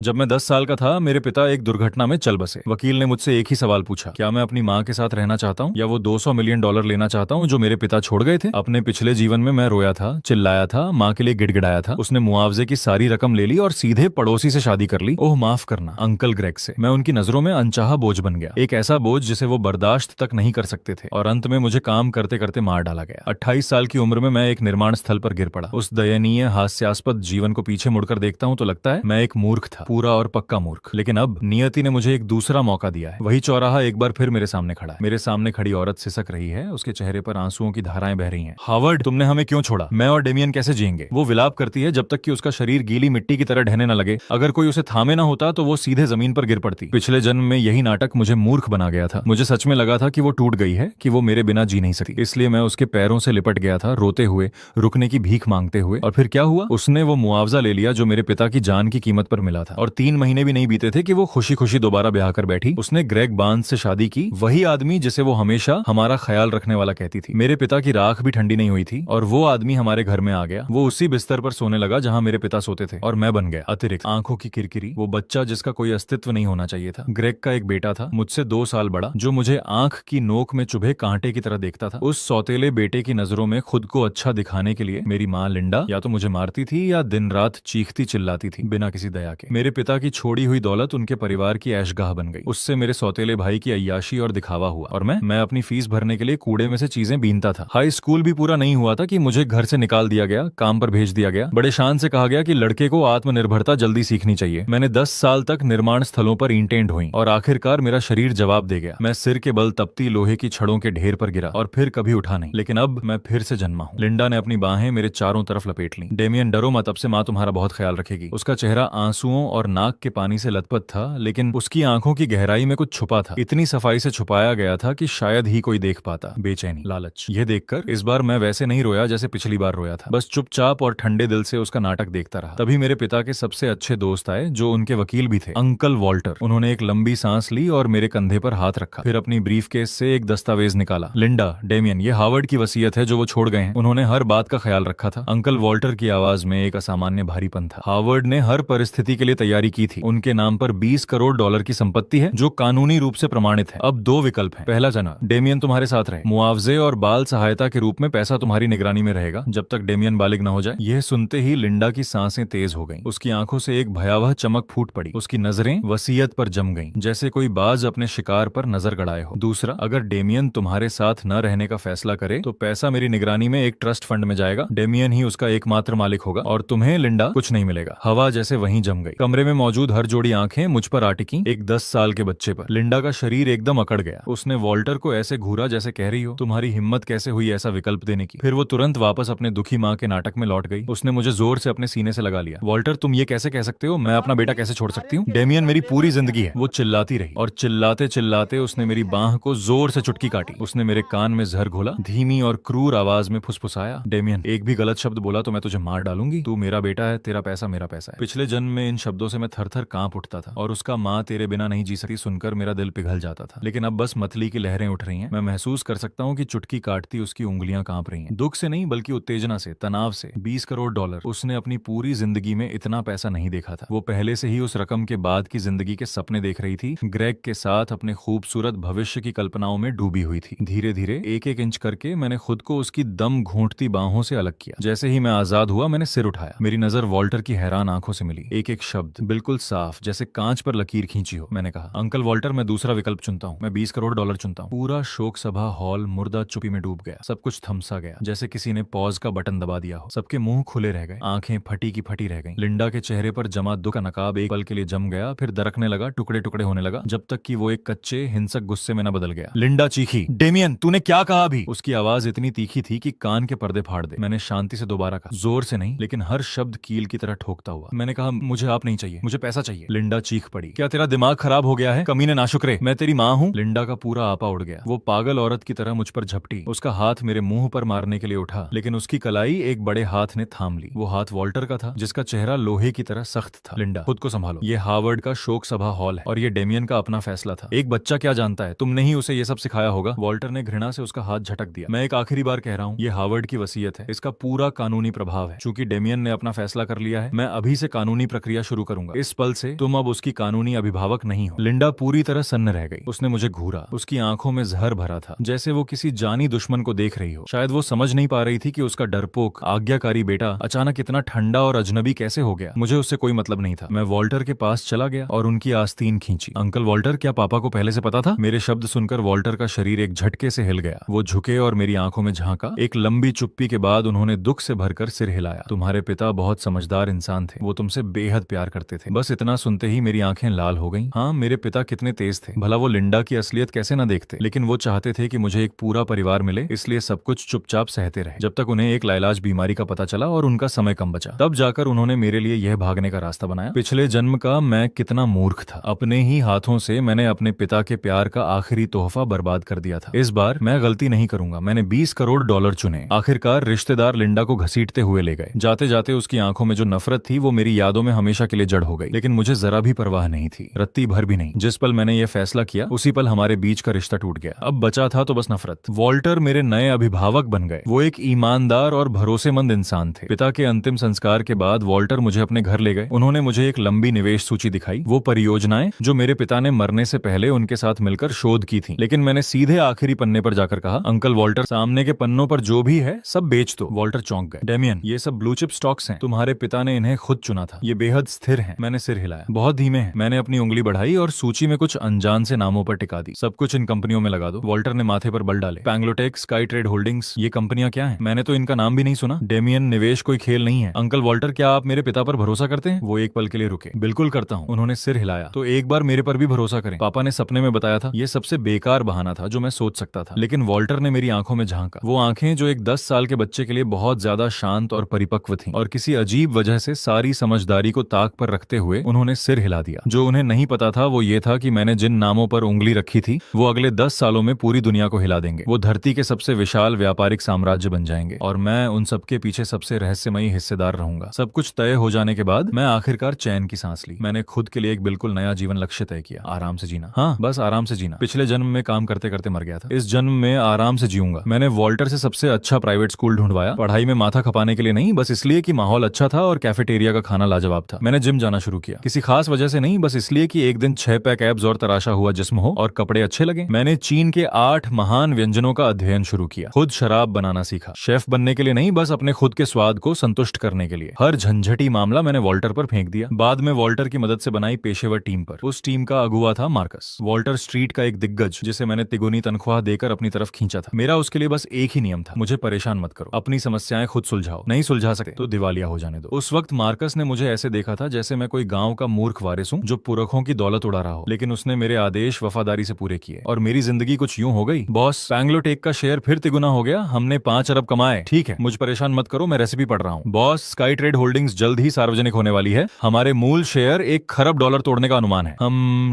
जब मैं 10 साल का था मेरे पिता एक दुर्घटना में चल बसे। वकील ने मुझसे एक ही सवाल पूछा, क्या मैं अपनी माँ के साथ रहना चाहता हूँ या वो $200 मिलियन लेना चाहता हूँ जो मेरे पिता छोड़ गए थे। अपने पिछले जीवन में मैं रोया था, चिल्लाया था, माँ के लिए गिड़गिड़ाया था। उसने मुआवजे की सारी रकम ले ली और सीधे पड़ोसी से शादी कर ली। ओह माफ करना, अंकल ग्रेग से। मैं उनकी नजरों में अनचाहा बोझ बन गया, एक ऐसा बोझ जिसे वो बर्दाश्त तक नहीं कर सकते थे, और अंत में मुझे काम करते करते मार डाला गया। 28 साल की उम्र में मैं एक निर्माण स्थल पर गिर पड़ा। उस दयनीय हास्यास्पद जीवन को पीछे मुड़कर देखता हूँ तो लगता है मैं एक मूर्ख था, पूरा और पक्का मूर्ख। लेकिन अब नियति ने मुझे एक दूसरा मौका दिया है। वही चौराहा एक बार फिर मेरे सामने खड़ा है। मेरे सामने खड़ी औरत सिसक रही है, उसके चेहरे पर आंसुओं की धाराएं बह रही हैं। हावर्ड, तुमने हमें क्यों छोड़ा? मैं और डेमियन कैसे जिएंगे? वो विलाप करती है जब तक कि उसका शरीर गीली मिट्टी की तरह ढहने न लगे। अगर कोई उसे थामे ना होता तो वो सीधे जमीन पर गिर पड़ती। पिछले जन्म में यही नाटक मुझे मूर्ख बना गया था। मुझे सच में लगा था कि वो टूट गई है, कि वो मेरे बिना जी नहीं सकती। इसलिए मैं उसके पैरों से लिपट गया था, रोते हुए, रुकने की भीख मांगते हुए। और फिर क्या हुआ? उसने वो मुआवजा ले लिया जो मेरे पिता की जान की कीमत पर मिला था। और 3 महीने भी नहीं बीते थे कि वो खुशी खुशी दोबारा ब्याह कर बैठी। उसने ग्रेग बार्न्स से शादी की, वही आदमी जिसे वो हमेशा हमारा ख्याल रखने वाला कहती थी। मेरे पिता की राख भी ठंडी नहीं हुई थी और वो आदमी हमारे घर में आ गया। वो उसी बिस्तर पर सोने लगा जहां मेरे पिता सोते थे, और मैं बन गया अतिरिक्त आंखों की किरकिरी, वो बच्चा जिसका कोई अस्तित्व नहीं होना चाहिए था। ग्रेग का एक बेटा था, मुझसे 2 साल बड़ा, जो मुझे आंख की नोक में चुभे कांटे की तरह देखता था। उस सौतेले बेटे की नजरों में खुद को अच्छा दिखाने के लिए मेरी माँ लिंडा या तो मुझे मारती थी या दिन रात चीखती चिल्लाती थी बिना किसी दया के। मेरे पिता की छोड़ी हुई दौलत उनके परिवार की ऐशगाह बन गई। उससे मेरे सौतेले भाई की अय्याशी और दिखावा हुआ, और मैं अपनी फीस भरने के लिए कूड़े में से चीजें बीनता था। हाई स्कूल भी पूरा नहीं हुआ था कि मुझे घर से निकाल दिया गया, काम पर भेज दिया गया। बड़े शान से कहा गया कि लड़के को आत्मनिर्भरता जल्दी सीखनी चाहिए। मैंने 10 साल तक निर्माण स्थलों पर ईंटें ढोई और आखिरकार मेरा शरीर जवाब दे गया। मैं सिर के बल तपती लोहे की छड़ों के ढेर पर गिरा और फिर कभी उठा नहीं। लेकिन अब मैं फिर से जन्मा हूँ। लिंडा ने अपनी बाहें मेरे चारों तरफ लपेट ली। डेमियन, डरो मत, अब से माँ तुम्हारा बहुत ख्याल रखेगी। उसका चेहरा आंसुओं और नाक के पानी से लथपथ था, लेकिन उसकी आंखों की गहराई में कुछ छुपा था। इतनी सफाई से छुपाया गया था कि शायद ही कोई देख पाता। बेचैनी, लालच। यह देखकर इस बार मैं वैसे नहीं रोया जैसे पिछली बार रोया था। बस चुपचाप और ठंडे दिल से उसका नाटक देखता रहा। तभी मेरे पिता के सबसे अच्छे दोस्त आए, जो उनके वकील भी थे, अंकल वॉल्टर। उन्होंने एक लंबी सांस ली और मेरे कंधे पर हाथ रखा। फिर अपनी ब्रीफकेस से एक दस्तावेज निकाला। लिंडा, डेमियन, ये हावर्ड की वसीयत है जो वो छोड़ गए हैं। उन्होंने हर बात का ख्याल रखा था। अंकल वॉल्टर की आवाज में एक असामान्य भारीपन था। हावर्ड ने हर परिस्थिति के लिए तैयारी की थी। उनके नाम पर $20 करोड़ की संपत्ति है जो कानूनी रूप से प्रमाणित है। अब 2 विकल्प हैं। पहला जना, डेमियन तुम्हारे साथ रहे, मुआवजे और बाल सहायता के रूप में पैसा तुम्हारी निगरानी में रहेगा जब तक डेमियन बालिग न हो जाए। यह सुनते ही लिंडा की सांसें तेज हो गईं। उसकी आंखों से एक भयावह चमक फूट पड़ी। उसकी नजरें वसीयत पर जम गईं, जैसे कोई बाज अपने शिकार पर नजर गड़ाए हो। दूसरा, अगर डेमियन तुम्हारे साथ न रहने का फैसला करे तो पैसा मेरी निगरानी में एक ट्रस्ट फंड में जाएगा। डेमियन ही उसका एकमात्र मालिक होगा और तुम्हें, लिंडा, कुछ नहीं मिलेगा। हवा जैसे वहीं जम गई। कमरे में मौजूद हर जोड़ी आंखें मुझ पर आ टिकी, एक 10 साल के बच्चे पर। लिंडा का शरीर एकदम अकड़ गया। उसने वॉल्टर को ऐसे घूरा जैसे कह रही हो, तुम्हारी हिम्मत कैसे हुई ऐसा विकल्प देने की। फिर वो तुरंत वापस अपने दुखी माँ के नाटक में लौट गई। उसने मुझे जोर से अपने सीने से लगा लिया। वॉल्टर, तुम ये कैसे कह सकते हो? मैं अपना बेटा कैसे छोड़ सकती हूँ? डेमियन मेरी पूरी जिंदगी है। वो चिल्लाती रही और चिल्लाते चिल्लाते उसने मेरी बांह को जोर से चुटकी काटी। उसने मेरे कान में जहर घोला, धीमी और क्रूर आवाज में फुसफुसाया, डेमियन, एक भी गलत शब्द बोला तो मैं तुझे मार डालूंगी। तू मेरा बेटा है, तेरा पैसा मेरा पैसा है। पिछले जन्म में इन शब्दों से मैं थर थर कांप उठता था, और उसका माँ तेरे बिना नहीं जी सकती सुनकर मेरा दिल पिघल जाता था। लेकिन अब बस मतली की लहरें उठ रही हैं। मैं महसूस कर सकता हूँ कि चुटकी काटती उसकी उंगलियां कांप रही हैं, दुख से नहीं बल्कि उत्तेजना से, तनाव से। $20 करोड़, उसने अपनी पूरी जिंदगी में इतना पैसा नहीं देखा था। वो पहले से ही उस रकम के बाद की जिंदगी के सपने देख रही थी। ग्रेग के साथ अपने खूबसूरत भविष्य की कल्पनाओं में डूबी हुई थी। धीरे धीरे, एक एक इंच करके मैंने खुद को उसकी दम घूंटती बाहों से अलग किया। जैसे ही मैं आजाद हुआ, मैंने सिर उठाया। मेरी नजर वॉल्टर की हैरान आंखों से मिली। एक एक शब्द बिल्कुल साफ, जैसे कांच पर लकीर खींची हो। मैंने कहा, अंकल वॉल्टर, मैं दूसरा विकल्प चुनता हूँ। मैं $20 करोड़ चुनता हूँ। पूरा शोक सभा हॉल मुर्दा चुप्पी में डूब गया। सब कुछ थमसा गया, जैसे किसी ने पॉज का बटन दबा दिया हो। सबके मुंह खुले रह गए, आंखें फटी की फटी रह गईं। लिंडा के चेहरे पर जमा दुख का नकाब एक पल के लिए जम गया, फिर दरकने लगा, टुकड़े टुकड़े होने लगा, जब तक कि वो एक कच्चे हिंसक गुस्से में न बदल गया। लिंडा चीखी, डेमियन, तूने क्या कहा अभी? उसकी आवाज इतनी तीखी थी कि कान के पर्दे फाड़ दे। मैंने शांति से दोबारा कहा, जोर से नहीं, लेकिन हर शब्द कील की तरह ठोकता हुआ। मैंने कहा, मुझे आप नहीं चाहिए, मुझे पैसा चाहिए। लिंडा चीख पड़ी, क्या तेरा दिमाग खराब हो गया है? कमीने नाशुक्रे, मैं तेरी माँ हूँ। लिंडा का पूरा आपा उड़ गया। वो पागल औरत की तरह मुझ पर झपटी। उसका हाथ मेरे मुंह पर मारने के लिए उठा, लेकिन उसकी कलाई एक बड़े हाथ ने थाम ली। वो हाथ वॉल्टर का था, जिसका चेहरा लोहे की तरह सख्त था। लिंडा, खुद को संभालो। ये हावर्ड का शोक सभा हॉल है और ये डेमियन का अपना फैसला था। एक बच्चा क्या जानता है? तुमने ही उसे ये सब सिखाया होगा। वॉल्टर ने घृणा से उसका हाथ झटक दिया। मैं एक आखिरी बार कह रहा हूँ, ये हावर्ड की वसीयत है। इसका पूरा कानूनी प्रभाव है। चूंकि डेमियन ने अपना फैसला कर लिया है, मैं अभी से कानूनी प्रक्रिया शुरू करूंगा। करूंगा। इस पल से तुम अब उसकी कानूनी अभिभावक नहीं हो। लिंडा पूरी तरह सन्न रह गई। उसने मुझे घूरा। उसकी आंखों में जहर भरा था, जैसे वो किसी जानी दुश्मन को देख रही हो। शायद वो समझ नहीं पा रही थी कि उसका डरपोक आज्ञाकारी बेटा अचानक इतना ठंडा और अजनबी कैसे हो गया। मुझे उससे कोई मतलब नहीं था। मैं वॉल्टर के पास चला गया और उनकी आस्तीन खींची। अंकल वॉल्टर, क्या पापा को पहले से पता था? मेरे शब्द सुनकर वॉल्टर का शरीर एक झटके से हिल गया। वो झुके और मेरी आंखों में झांका। एक लंबी चुप्पी के बाद उन्होंने दुख से भरकर सिर हिलाया। तुम्हारे पिता बहुत समझदार इंसान थे। वो तुमसे बेहद प्यार करते थे। बस इतना सुनते ही मेरी आंखें लाल हो गईं। हाँ, मेरे पिता कितने तेज थे। भला वो लिंडा की असलियत कैसे न देखते। लेकिन वो चाहते थे कि मुझे एक पूरा परिवार मिले, इसलिए सब कुछ चुपचाप सहते रहे जब तक उन्हें एक लाइलाज बीमारी का पता चला और उनका समय कम बचा। तब जाकर उन्होंने मेरे लिए यह भागने का रास्ता बनाया। पिछले जन्म का मैं कितना मूर्ख था। अपने ही हाथों से मैंने अपने पिता के प्यार का आखिरी तोहफा बर्बाद कर दिया था। इस बार मैं गलती नहीं करूंगा। मैंने 20 करोड़ डॉलर चुने। आखिरकार रिश्तेदार लिंडा को घसीटते हुए ले गए। जाते जाते उसकी आंखों में जो नफरत थी वो मेरी यादों में हमेशा के लिए जड़ हो गई। लेकिन मुझे जरा भी परवाह नहीं थी, रत्ती भर भी नहीं। जिस पल मैंने ये फैसला किया उसी पल हमारे बीच का रिश्ता टूट गया। अब बचा था तो बस नफरत। वॉल्टर मेरे नए अभिभावक बन गए। वो एक ईमानदार और भरोसेमंद इंसान थे। पिता के अंतिम संस्कार के बाद वॉल्टर मुझे अपने घर ले गए। उन्होंने मुझे एक लंबी निवेश सूची दिखाई, वो परियोजनाएं जो मेरे पिता ने मरने से पहले उनके साथ मिलकर शोध की थी। लेकिन मैंने सीधे आखिरी पन्ने पर जाकर कहा, अंकल वॉल्टर, सामने के पन्नों पर जो भी है सब बेच दो। वॉल्टर चौंक गए। डेमियन, ये सब ब्लू चिप स्टॉक्स हैं। तुम्हारे पिता ने इन्हें खुद चुना था। ये बेहद स्थिर हैं। मैंने सिर हिलाया। बहुत धीमे हैं। मैंने अपनी उंगली बढ़ाई और सूची में कुछ अनजान से नामों पर टिका दी। सब कुछ इन कंपनियों में लगा दो। वॉल्टर ने माथे पर बल डाले। पैंग्लोटेक, स्काई ट्रेड होल्डिंग्स, ये कंपनियां क्या हैं? मैंने तो इनका नाम भी नहीं सुना। डेमियन, निवेश कोई खेल नहीं है। अंकल वॉल्टर, क्या आप मेरे पिता पर भरोसा करते हैं? वो एक पल के लिए रुके। बिल्कुल करता हूँ। उन्होंने सिर हिलाया। तो एक बार मेरे पर भी भरोसा करें। पापा ने सपने में बताया था। ये सबसे बेकार बहाना था जो मैं सोच सकता था। लेकिन वॉल्टर ने मेरी आंखों में झांका। वो आंखें जो एक 10 साल के बच्चे के लिए बहुत ज्यादा शांत और परिपक्व थीं। और किसी अजीब वजह से सारी समझदारी को ताक पर रखते हुए उन्होंने सिर हिला दिया। जो उन्हें नहीं पता था वो ये था कि मैंने जिन नामों पर उंगली रखी थी वो अगले 10 सालों में पूरी दुनिया को हिला देंगे। वो धरती के सबसे विशाल व्यापारिक साम्राज्य बन जाएंगे और मैं उन सबके पीछे सबसे रहस्यमयी हिस्सेदार रहूंगा। सब कुछ तय हो जाने के बाद मैं आखिरकार चैन की सांस ली। मैंने खुद के लिए एक बिल्कुल नया जीवन लक्ष्य तय किया। आराम से जीना। हाँ, बस आराम से जीना। पिछले जन्म में काम करते करते मर गया था। इस जन्म में आराम से जीऊंगा। मैंने वॉल्टर से सबसे अच्छा प्राइवेट स्कूल ढूंढवाया। पढ़ाई में माथा खपाने के लिए नहीं, बस इसलिए कि माहौल अच्छा था और कैफेटेरिया का खाना लाजवाब था। मैंने जिम जाना शुरू किया। किसी खास वजह से नहीं, बस इसलिए कि एक दिन 6 पैक एब्स और तराशा हुआ जिस्म हो और कपड़े अच्छे लगे। मैंने चीन के 8 महान व्यंजनों का अध्ययन शुरू किया। खुद शराब बनाना सीखा। शेफ बनने के लिए नहीं, बस अपने खुद के स्वाद को संतुष्ट करने के लिए। हर झंझटी मामला मैंने वॉल्टर पर फेंक दिया। बाद में वॉल्टर की मदद से बनाई पेशेवर टीम पर। उस टीम का अगुवा था मार्कस, वॉल्टर स्ट्रीट का एक दिग्गज जिसे मैंने तिगुनी तनख्वाह देकर अपनी तरफ खींचा था। मेरा उसके लिए बस एक ही नियम था, मुझे परेशान मत करो, अपनी समस्याएं खुद सुलझाओ। नहीं सुलझा सकते तो दिवालिया हो जाने दो। उस वक्त मार्कस ने मुझे ऐसे देखा था जैसे मैं कोई गांव का मूर्ख वारिस हूं जो पुरखों की दौलत उड़ा रहा हो। लेकिन उसने मेरे आदेश वफादारी से पूरे किए और मेरी जिंदगी कुछ यूं हो गई। बॉस, पैंग्लोटेक का शेयर फिर तिगुना हो गया। हमने 5 अरब कमाए। ठीक है, मुझ परेशान मत करो, मैं रेसिपी पढ़ रहा हूँ। बॉस, स्काई ट्रेड होल्डिंग्स जल्द ही सार्वजनिक होने वाली है। हमारे मूल शेयर 1 खरब डॉलर तोड़ने का अनुमान है।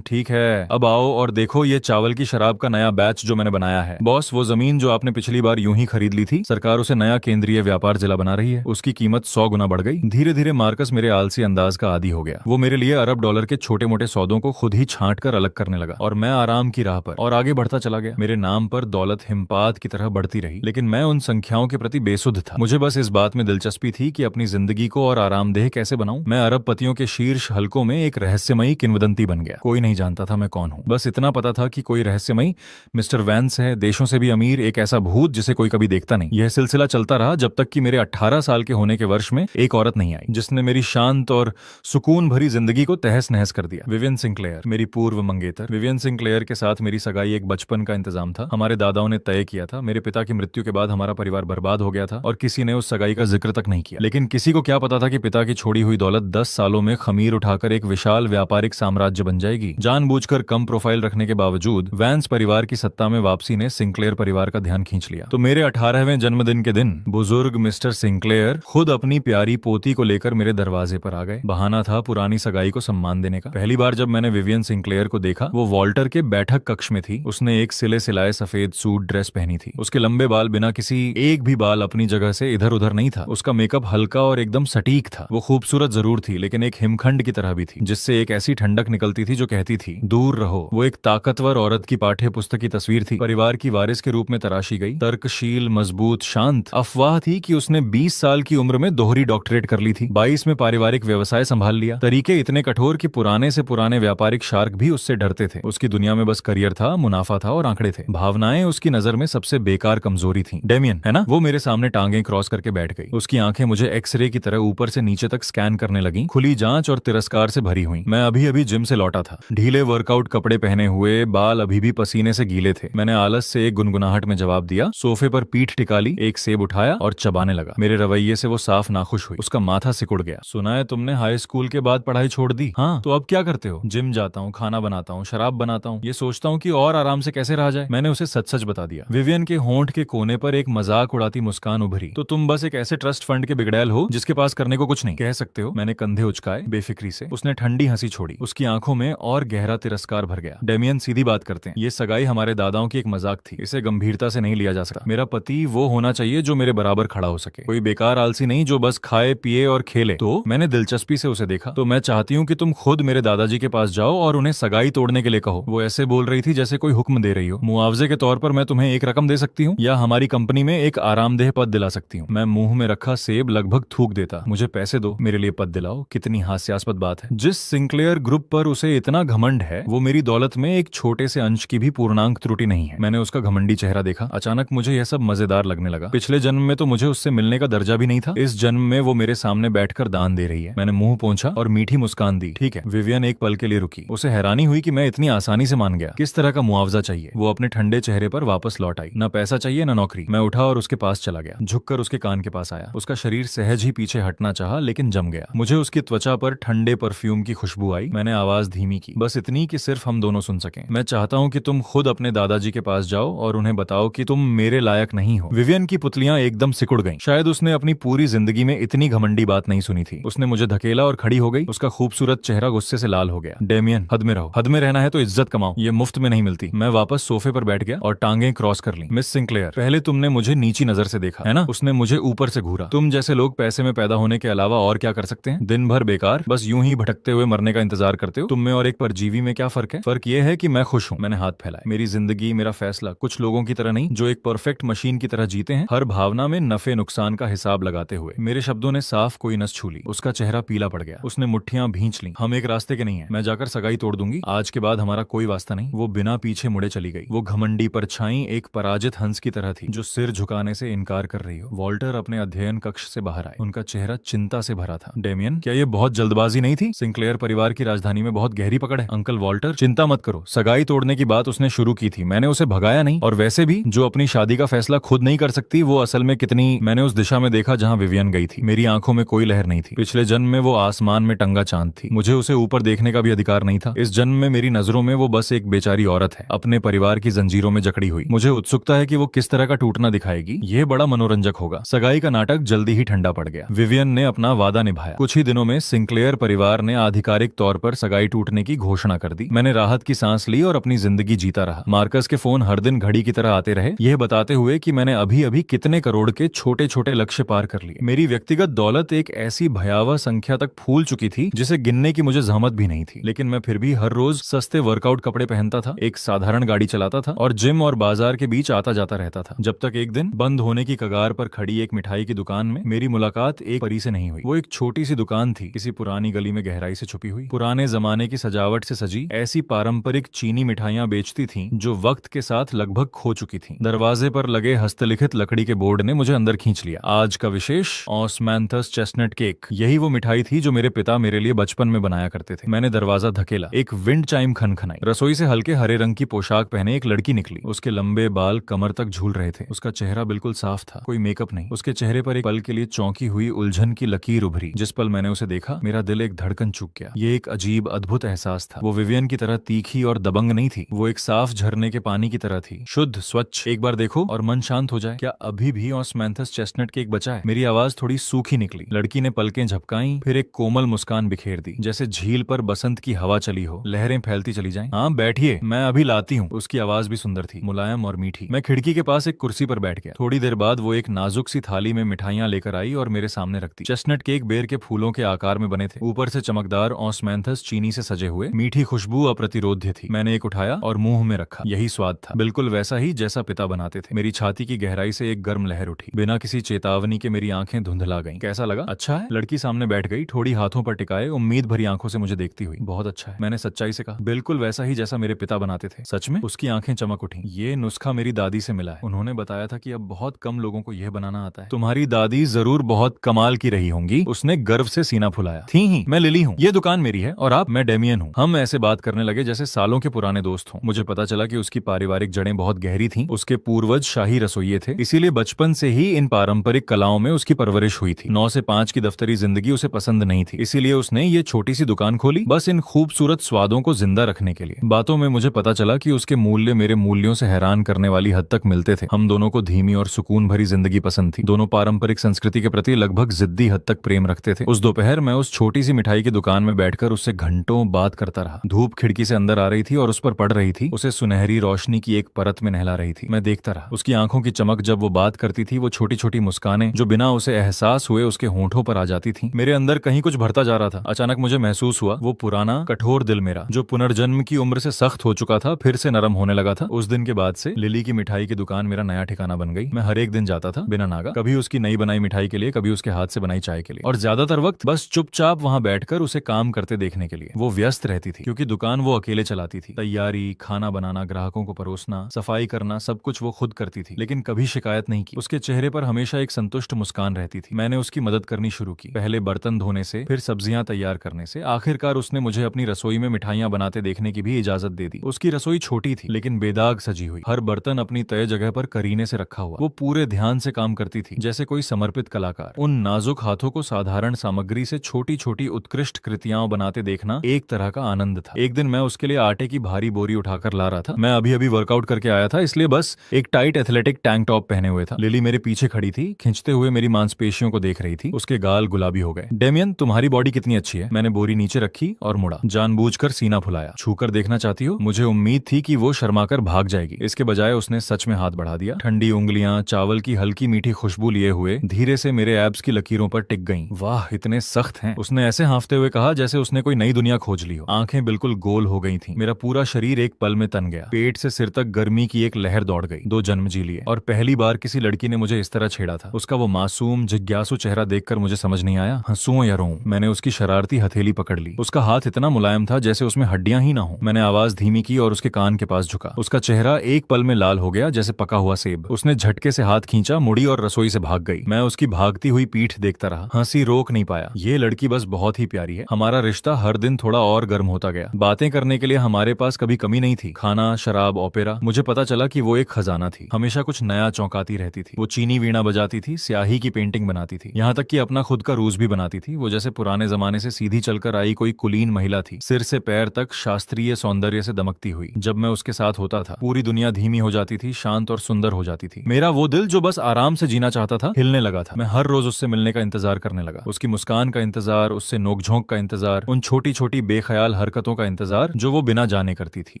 ठीक है, अब आओ और देखो ये चावल की शराब का नया बैच जो मैंने बनाया है। बॉस, वो जमीन जो आपने पिछली बार यूं ही खरीद ली थी, सरकार उसे नया केंद्रीय व्यापार जिला बना रही है। उसकी कीमत 100 गुना बढ़ गई। धीरे धीरे मार्कस मेरे आलसी अंदाज का आदी हो गया। वो मेरे लिए अरब डॉलर के छोटे मोटे सौदों को खुद ही छांट कर अलग करने लगा और मैं आराम की राह पर और आगे बढ़ता चला गया। मेरे नाम पर दौलत हिमपात की तरह बढ़ती रही, लेकिन मैं उन संख्याओं के प्रति बेसुध था। मुझे बस इस बात में दिलचस्पी थी कि अपनी जिंदगी को और आरामदेह कैसे बनाऊं। मैं अरब पतियों के शीर्ष हलकों में एक रहस्यमयी किंवदंती बन गया। कोई नहीं जानता था मैं कौन हूं। बस इतना पता था कि कोई रहस्यमयी मिस्टर वैंस है, देशों से भी अमीर, एक ऐसा भूत जिसे कोई कभी देखता नहीं। यह सिलसिला चलता रहा जब तक कि मेरे 18 साल के होने के वर्ष में एक औरत नहीं आई जिसने मेरी शांत और सुकून भरी जिंदगी को तहस नहस कर दिया। विवियन सिंक्लेयर, मेरी पूर्व मंगेतर। विवियन सिंक्लेयर के साथ मेरी सगाई एक बचपन का इंतजाम था। हमारे दादाओं ने तय किया था। मेरे पिता की मृत्यु के बाद हमारा परिवार बर्बाद हो गया था और किसी ने उस सगाई का जिक्र तक नहीं किया। लेकिन किसी को क्या पता था कि पिता की छोड़ी हुई दौलत 10 सालों में खमीर उठाकर एक विशाल व्यापारिक साम्राज्य बन जाएगी। जानबूझकर कम प्रोफाइल रखने के बावजूद वैंस परिवार की सत्ता में वापसी ने सिंक्लेयर परिवार का ध्यान खींच लिया। तो मेरे 18वें जन्मदिन के दिन बुजुर्ग मिस्टर सिंक्लेयर खुद अपनी प्यारी पोती को लेकर मेरे दरवाजे पर आ गए। बहाना था पुरानी सगाई को सम्मान देने का। पहली बार जब मैंने विवियन सिंक्लेयर को देखा, वो वॉल्टर के बैठक कक्ष में थी। उसने एक सिले सिलाए सफेद सूट ड्रेस पहनी थी। उसके लंबे बाल बिना किसी एक भी बाल अपनी जगह से इधर उधर नहीं था। उसका मेकअप हल्का और एकदम सटीक था। वो खूबसूरत जरूर थी, लेकिन एक हिमखंड की तरह भी थी, जिससे एक ऐसी ठंडक निकलती थी जो कहती थी दूर रहो। वो एक ताकतवर औरत की पाठ्य पुस्तक की तस्वीर थी, परिवार की वारिस के रूप में तराशी गई। तर्कशील, मजबूत, शांत। अफवाह थी कि उसने 20 साल की उम्र में दोहरी डॉक्टरेट कर ली थी। 22 में पारिवारिक व्यवसाय संभाल लिया। तरीके इतने कठोर कि पुराने से पुराने व्यापारिक शार्क भी उससे डरते थे। उसकी दुनिया में बस करियर था, मुनाफा था और आंकड़े थे। भावनाएं उसकी नजर में सबसे बेकार कमजोरी थी। डेमियन है ना, वो मेरे सामने टांगें क्रॉस करके बैठ गई। उसकी आंखें मुझे एक्सरे की तरह ऊपर से नीचे तक स्कैन करने लगी, खुली जांच और तिरस्कार से भरी हुई। मैं अभी अभी जिम से लौटा था, ढीले वर्कआउट कपड़े पहने हुए, बाल अभी भी पसीने से गीले थे। मैंने आलस से एक गुनगुनाहट में जवाब दिया, सोफे पर पीठ टिका ली, एक सेब उठाया और चबाने लगा। मेरे रवैये से वो साफ नाखुश हुई। उसका माथा सिकुड़ गया। सुना है तुमने हाई स्कूल के बाद पढ़ाई छोड़ दी? हाँ, तो अब क्या करते हो? जिम जाता हूँ, खाना बनाता हूँ, शराब बनाता हूँ, ये सोचता हूँ कि और आराम से कैसे रहा जाए। मैंने उसे सच सच बता दिया। विवियन के होंठ के कोने पर एक मजाक उड़ाती मुस्कान उभरी। तो तुम बस एक ऐसे ट्रस्ट फंड के बिगड़ैल हो जिसके पास करने को कुछ नहीं। कह सकते हो। मैंने कंधे उचकाए बेफिक्री से। उसने ठंडी हंसी छोड़ी। उसकी आंखों में और गहरा तिरस्कार भर गया। डेमियन, सीधी बात करते हैं, ये सगाई हमारे दादाओं की एक मजाक थी। इसे गंभीरता से नहीं लिया जा सकता। मेरा पति वो होना चाहिए जो मेरे बराबर खड़ा हो सके, कोई बेकार आलसी नहीं जो बस खाए पिए और खेले। तो मैंने दिलचस्पी से उसे देखा। तो मैं चाहती हूँ कि तुम खुद मेरे दादाजी के पास जाओ और उन्हें सगाई तोड़ने के लिए कहो। वो ऐसे बोल रही थी जैसे कोई हुक्म दे रही हो। मुआवजे के तौर पर मैं तुम्हें एक रकम दे सकती हूँ या हमारी कंपनी में एक आरामदेह पद दिला सकती हूँ। मैं मुंह में रखा सेब लगभग थूक देता। मुझे पैसे दो, मेरे लिए पद दिलाओ। कितनी हास्यास्पद बात है। जिस सिंक्लेयर ग्रुप पर उसे इतना घमंड है, वो मेरी दौलत में एक छोटे से अंश की भी पूर्णांक त्रुटि नहीं है। मैंने उसका घमंडी चेहरा देखा। अचानक मुझे यह सब मजेदार लगने लगा। पिछले जन्म में तो मुझे उससे मिलने का दर्जा भी नहीं था। इस जन्म में वो मेरे सामने बैठकर दान दे रही है। मैंने मुंह पोंछा और मीठी मुस्कान दी। ठीक है। विवियन एक पल के लिए रुकी। उसे हैरानी हुई कि मैं इतनी आसानी से मान गया। किस तरह का मुआवजा चाहिए? वो अपने ठंडे चेहरे पर वापस लौट आई। न पैसा चाहिए न नौकरी। मैं उठा और उसके पास चला गया। झुककर उसके कान के पास आया। उसका शरीर सहज ही पीछे हटना चाहा लेकिन जम गया। मुझे उसकी त्वचा पर ठंडे परफ्यूम की खुशबू आई। मैंने आवाज धीमी की, बस इतनी कि सिर्फ हम दोनों सुन सकें। मैं चाहता हूँ कि तुम खुद अपने दादाजी के पास जाओ और उन्हें बताओ कि तुम मेरे लायक नहीं हो। विवियन की पुतलियां एकदम सिकुड़ गईं। शायद उसने अपनी पूरी जिंदगी में इतनी घमंडी बात नहीं सुनी थी। उसने मुझे धकेला और खड़ी हो गई। उसका खूबसूरत चेहरा गुस्से से लाल हो गया। डेमियन, हद में रहो। हद में रहना है तो इज्जत कमाओ, ये मुफ्त में नहीं मिलती। मैं वापस सोफे पर बैठ गया और टांगें क्रॉस कर ली। मिस सिंक्लेयर, पहले तुमने मुझे नीची नजर से देखा है ना? उसने मुझे ऊपर से घूरा। तुम जैसे लोग पैसे में पैदा होने के अलावा और क्या कर सकते हैं? दिन भर बेकार, बस यूं ही भटकते हुए मरने का इंतजार करते हो। तुम में और एक परजीवी में क्या फर्क है? फर्क ये है कि मैं खुश हूँ। मैंने हाथ फैलाए। मेरी जिंदगी, मेरा फैसला कुछ लोगों की तरह नहीं जो एक परफेक्ट मशीन की तरह जीते हैं, हर भावना में नफे नुकसान का हिसाब लगाते हुए। मेरे शब्दों ने साफ कोई नस छू ली। उसका चेहरा पीला पड़ गया। उसने मुट्ठियां भींच ली। हम एक रास्ते के नहीं है। मैं जाकर सगाई तोड़ दूंगी। आज के बाद हमारा कोई वास्ता नहीं। वो बिना पीछे मुड़े चली गई। वो घमंडी परछाई एक पराजित हंस की तरह थी जो सिर झुकाने से इनकार कर रही हो। वॉल्टर अपने अध्ययन कक्ष से बाहर आए। उनका चेहरा चिंता से भरा था। डेमियन, क्या ये बहुत जल्दबाजी नहीं थी? सिंक्लेयर परिवार की राजधानी में बहुत गहरी पकड़ है। अंकल वॉल्टर, चिंता मत करो। सगाई तोड़ने की बात उसने शुरू की थी, मैंने उसे भगाया नहीं। और वैसे भी जो अपनी शादी का फैसला खुद नहीं कर सकती वो असल में कितनी। मैंने उस दिशा में देखा जहां विवियन गई थी। मेरी आंखों में कोई लहर नहीं थी। पिछले जन्म में वो आसमान में टंगा चांद थी। मुझे उसे ऊपर देखने का भी अधिकार नहीं था। इस जन्म में मेरी नजरों में वो बस एक बेचारी औरत है, अपने परिवार की जंजीरों में जकड़ी हुई। मुझे उत्सुकता है कि वो किस तरह का टूटना दिखाएगी। ये बड़ा मनोरंजक होगा। सगाई का नाटक जल्दी ही ठंडा पड़ गया। विवियन ने अपना वादा निभाया। कुछ ही दिनों में सिंक्लेयर परिवार ने आधिकारिक तौर पर सगाई टूटने की घोषणा कर दी। मैंने राहत की सांस ली और अपनी जिंदगी जीता रहा। मार्कस के फोन हर दिन घड़ी की तरह आते रहे, यह बताते हुए कि मैंने अभी अभी कितने करोड़ के छोटे छोटे लक्ष्य पार कर लिए। मेरी व्यक्तिगत दौलत एक ऐसी भयावह संख्या तक फूल चुकी थी जिसे गिनने की मुझे जहमत भी नहीं थी। लेकिन मैं फिर भी हर रोज सस्ते वर्कआउट कपड़े पहनता था, एक साधारण गाड़ी चलाता था और जिम और बाजार के बीच आता जाता रहता था। जब तक एक दिन बंद होने की कगार पर खड़ी एक मिठाई की दुकान में मेरी मुलाकात एक परी से नहीं हुई। वो एक छोटी सी दुकान थी, किसी पुरानी गली में गहराई से छुपी हुई। पुराने जमाने की सजावट से सजी ऐसी पारंपरिक चीनी मिठाइयां बेचती थी जो वक्त के साथ लगभग खो चुकी थी। दरवाजे पर लगे हस्तलिखित लकड़ी के बोर्ड ने मुझे अंदर खींच लिया। आज का विशेष ऑस्मैंथस चेस्टनट केक। यही वो मिठाई थी जो मेरे पिता मेरे लिए बचपन में बनाया करते थे। मैंने दरवाजा धकेला। एक विंड चाइम खनखनाई। रसोई से हल्के हरे रंग की पोशाक पहने एक लड़की निकली। उसके लंबे बाल कमर तक झूल रहे थे। उसका चेहरा बिल्कुल साफ था, कोई मेकअप नहीं। उसके चेहरे पर एक पल के लिए चौंकी हुई उलझन की लकीर उभरी। जिस पल मैंने उसे देखा मेरा दिल एक धड़कन चूक गया। ये एक अजीब अद्भुत एहसास था। वो विवियन की तरह तीखी और दबंग नहीं थी। वो एक साफ झरने के पानी की तरह थी, शुद्ध, स्वच्छ। एक बार देखो और मन शांत हो जाए। क्या अभी भी ऑस्मैंथस चेस्टनट केक बचा है? मेरी आवाज थोड़ी सूखी निकली। लड़की ने पलकें झपकाई, फिर एक कोमल मुस्कान बिखेर दी, जैसे झील पर बसंत की हवा चली हो, लहरें फैलती चली जाएं। हाँ बैठिए, मैं अभी लाती हूँ। उसकी आवाज भी सुंदर थी, मुलायम और मीठी। मैं खिड़की के पास एक कुर्सी पर बैठ गया। थोड़ी देर बाद वो एक नाजुक सी थाली में मिठाइयां लेकर आई और मेरे सामने रख दी। चेस्टनट केक बेर के फूलों के आकार में बने थे, ऊपर से चमकदार ऑस्मैंथस चीनी से सजे हुए। मीठी खुशबू अप्रतिरोध्य थी। मैंने एक उठाया और मुंह में रखा। यही स्वाद था, बिल्कुल वैसा ही जैसा पिता बनाते थे। मेरी छाती की गहराई से एक गर्म लहर उठी। बिना किसी चेतावनी के मेरी आंखें धुंधला गईं। कैसा लगा? अच्छा है? लड़की सामने बैठ गई, थोड़ी खाली हाथों पर टिकाए उम्मीद भरी आंखों से मुझे देखती हुई। बहुत अच्छा है, मैंने सच्चाई से कहा। बिल्कुल वैसा ही जैसा मेरे पिता बनाते थे। सच में? उसकी आंखें चमक उठी। ये नुस्खा मेरी दादी से मिला है। उन्होंने बताया था कि अब बहुत कम लोगों को यह बनाना आता है। तुम्हारी दादी जरूर बहुत कमाल की रही होंगी। उसने गर्व से सीना फुलाया। थी ही। मैं लिली हूँ, ये दुकान मेरी है, और आप? मैं डेमियन हूँ। हम ऐसे बात करने लगे जैसे सालों के पुराने दोस्त हों। मुझे पता चला कि उसकी पारिवारिक जड़ें बहुत गहरी थीं। उसके पूर्वज शाही रसोइये थे, इसीलिए बचपन से ही इन पारंपरिक कलाओं में उसकी परवरिश हुई थी। 9 से 5 की दफ्तरी जिंदगी उसे पसंद नहीं थी, इसीलिए उसने ये छोटी सी दुकान खोली, बस इन खूबसूरत स्वादों को जिंदा रखने के लिए। बातों में मुझे पता चला कि उसके मूल्य मेरे मूल्यों से हैरान करने वाली हद तक मिलते थे। हम दोनों को धीमी और सुकून भरी जिंदगी पसंद थी। दोनों पारंपरिक संस्कृति के प्रति लगभग जिद्दी हद तक प्रेम रखते थे। उस दोपहर मैं उस छोटी सी मिठाई की दुकान में बैठकर उससे घंटों बात करता रहा। धूप खिड़की से अंदर आ रही थी और उस पर पड़ रही थी। उसे सुनहरी रोशनी की एक परत में नहला रही थी। मैं देखता रहा। उसकी आंखों की चमक, जब वो बात करती थी, वो छोटी छोटी मुस्कानें जो बिना उसे एहसास हुए उसके होंठों पर आ जाती थी। मेरे अंदर कहीं कुछ भरता जा रहा था। अचानक मुझे महसूस हुआ वो पुराना कठोर दिल मेरा, जो पुनर्जन्म की उम्र से सख्त हो चुका था, फिर से नरम होने लगा था। उस दिन के बाद से लिली की मिठाई की दुकान मेरा नया ठिकाना बन गई। मैं हर एक दिन जाता था बिना नागा, कभी उसकी नई बनाई मिठाई के लिए, कभी उसके हाथ से बनाई चाय के लिए, और ज्यादातर वक्त बस चुपचाप वहां बैठकर उसे काम करते देखने के लिए। वो व्यस्त रहती थी क्योंकि दुकान वो अकेले चलाती थी। तैयारी, खाना बनाना, ग्राहकों को परोसना, सफाई करना, सब कुछ वो खुद करती थी, लेकिन कभी शिकायत नहीं की। उसके चेहरे पर हमेशा एक संतुष्ट मुस्कान रहती थी। मैंने उसकी मदद करनी शुरू की, पहले बर्तन धोने से, फिर सब्जियां तैयार करने से। आखिरकार उसने मुझे अपनी रसोई में मिठाइयां बनाते देखने की भी इजाजत दे दी। उसकी रसोई छोटी थी लेकिन बेदाग सजी हुई, हर बर्तन अपनी तय जगह पर करीने से रखा हुआ। वो पूरे ध्यान से काम करती थी, जैसे कोई समर्पित कलाकार। उन नाजुक हाथों को साधारण सामग्री से छोटी छोटी उत्कृष्ट कृतियां बनाते देखना एक तरह का आनंद था। एक दिन मैं उसके लिए आटे की भारी बोरी उठाकर ला रहा था। मैं अभी अभी वर्कआउट करके आया था, इसलिए बस एक टाइट एथलेटिक टैंक टॉप पहने हुए था। लिली मेरे पीछे खड़ी थी, खिंचते हुए मेरी मांसपेशियों को देख रही थी। उसके गाल गुलाबी हो गए। डेमियन, तुम्हारी बॉडी कितनी अच्छी है। मैंने बोरी नीचे रखी और मुड़ा, जानबूझकर सीना फुलाया। छूकर देखना चाहती हो? मुझे उम्मीद थी कि वो शर्माकर भाग जाएगी। इसके बजाय उसने सच में हाथ बढ़ा दिया। ठंडी उंगलियां चावल की हल्की मीठी खुशबू लिए हुए धीरे से मेरे एब्स की लकीरों पर टिक गईं। वाह, इतने सख्त हैं। उसने ऐसे हांफते हुए कहा जैसे उसने कोई नई दुनिया खोज ली हो। आंखें बिल्कुल गोल हो गई थीं। मेरा पूरा शरीर एक पल में तन गया। पेट से सिर तक गर्मी की एक लहर दौड़ गई। 2 जन्म जी लिए, और पहली बार किसी लड़की ने मुझे इस तरह छेड़ा था। उसका वो मासूम जिज्ञासु चेहरा देखकर मुझे समझ नहीं आया, हंसूं या रोऊं। मैंने उसकी शरारती हथेली पकड़ ली। उसका हाथ इतना मुलायम था जैसे उसमें हड्डियां ही ना हो। मैंने आवाज धीमी की और उसके कान के पास झुका। उसका चेहरा एक पल में लाल हो गया जैसे पका हुआ सेब। उसने झटके से हाथ खींचा, मुड़ी और रसोई से भाग गई। मैं उसकी भागती हुई पीठ देखता रहा, हंसी रोक नहीं पाया। ये लड़की बस बहुत ही प्यारी है। हमारा रिश्ता हर दिन थोड़ा और गर्म होता गया। बातें करने के लिए हमारे पास कभी कमी नहीं थी। खाना, शराब, ओपेरा। मुझे पता चला कि वो एक खजाना थी, हमेशा कुछ नया चौंकाती रहती थी। वो चीनी वीणा बजाती थी, स्याही की पेंटिंग बनाती थी, यहाँ तक कि अपना खुद का रूज भी बनाती थी। वो जैसे पुराने जमाने से सीधी चलकर आई कोई कुलीन महिला थी, सिर से पैर तक शास्त्रीय सौंदर्य से दमकती हुई। जब मैं उसके साथ होता था, पूरी दुनिया धीमी हो जाती थी, शांत और सुंदर हो जाती थी। मेरा वो दिल जो बस आराम से जीना चाहता था, हिलने लगा था। मैं हर रोज उससे मिलने का इंतजार करने लगा। उसकी मुस्कान का इंतजार, उससे नोकझोंक का इंतजार, उन छोटी छोटी बेख्याल हरकतों का इंतजार जो वो बिना जाने करती थी।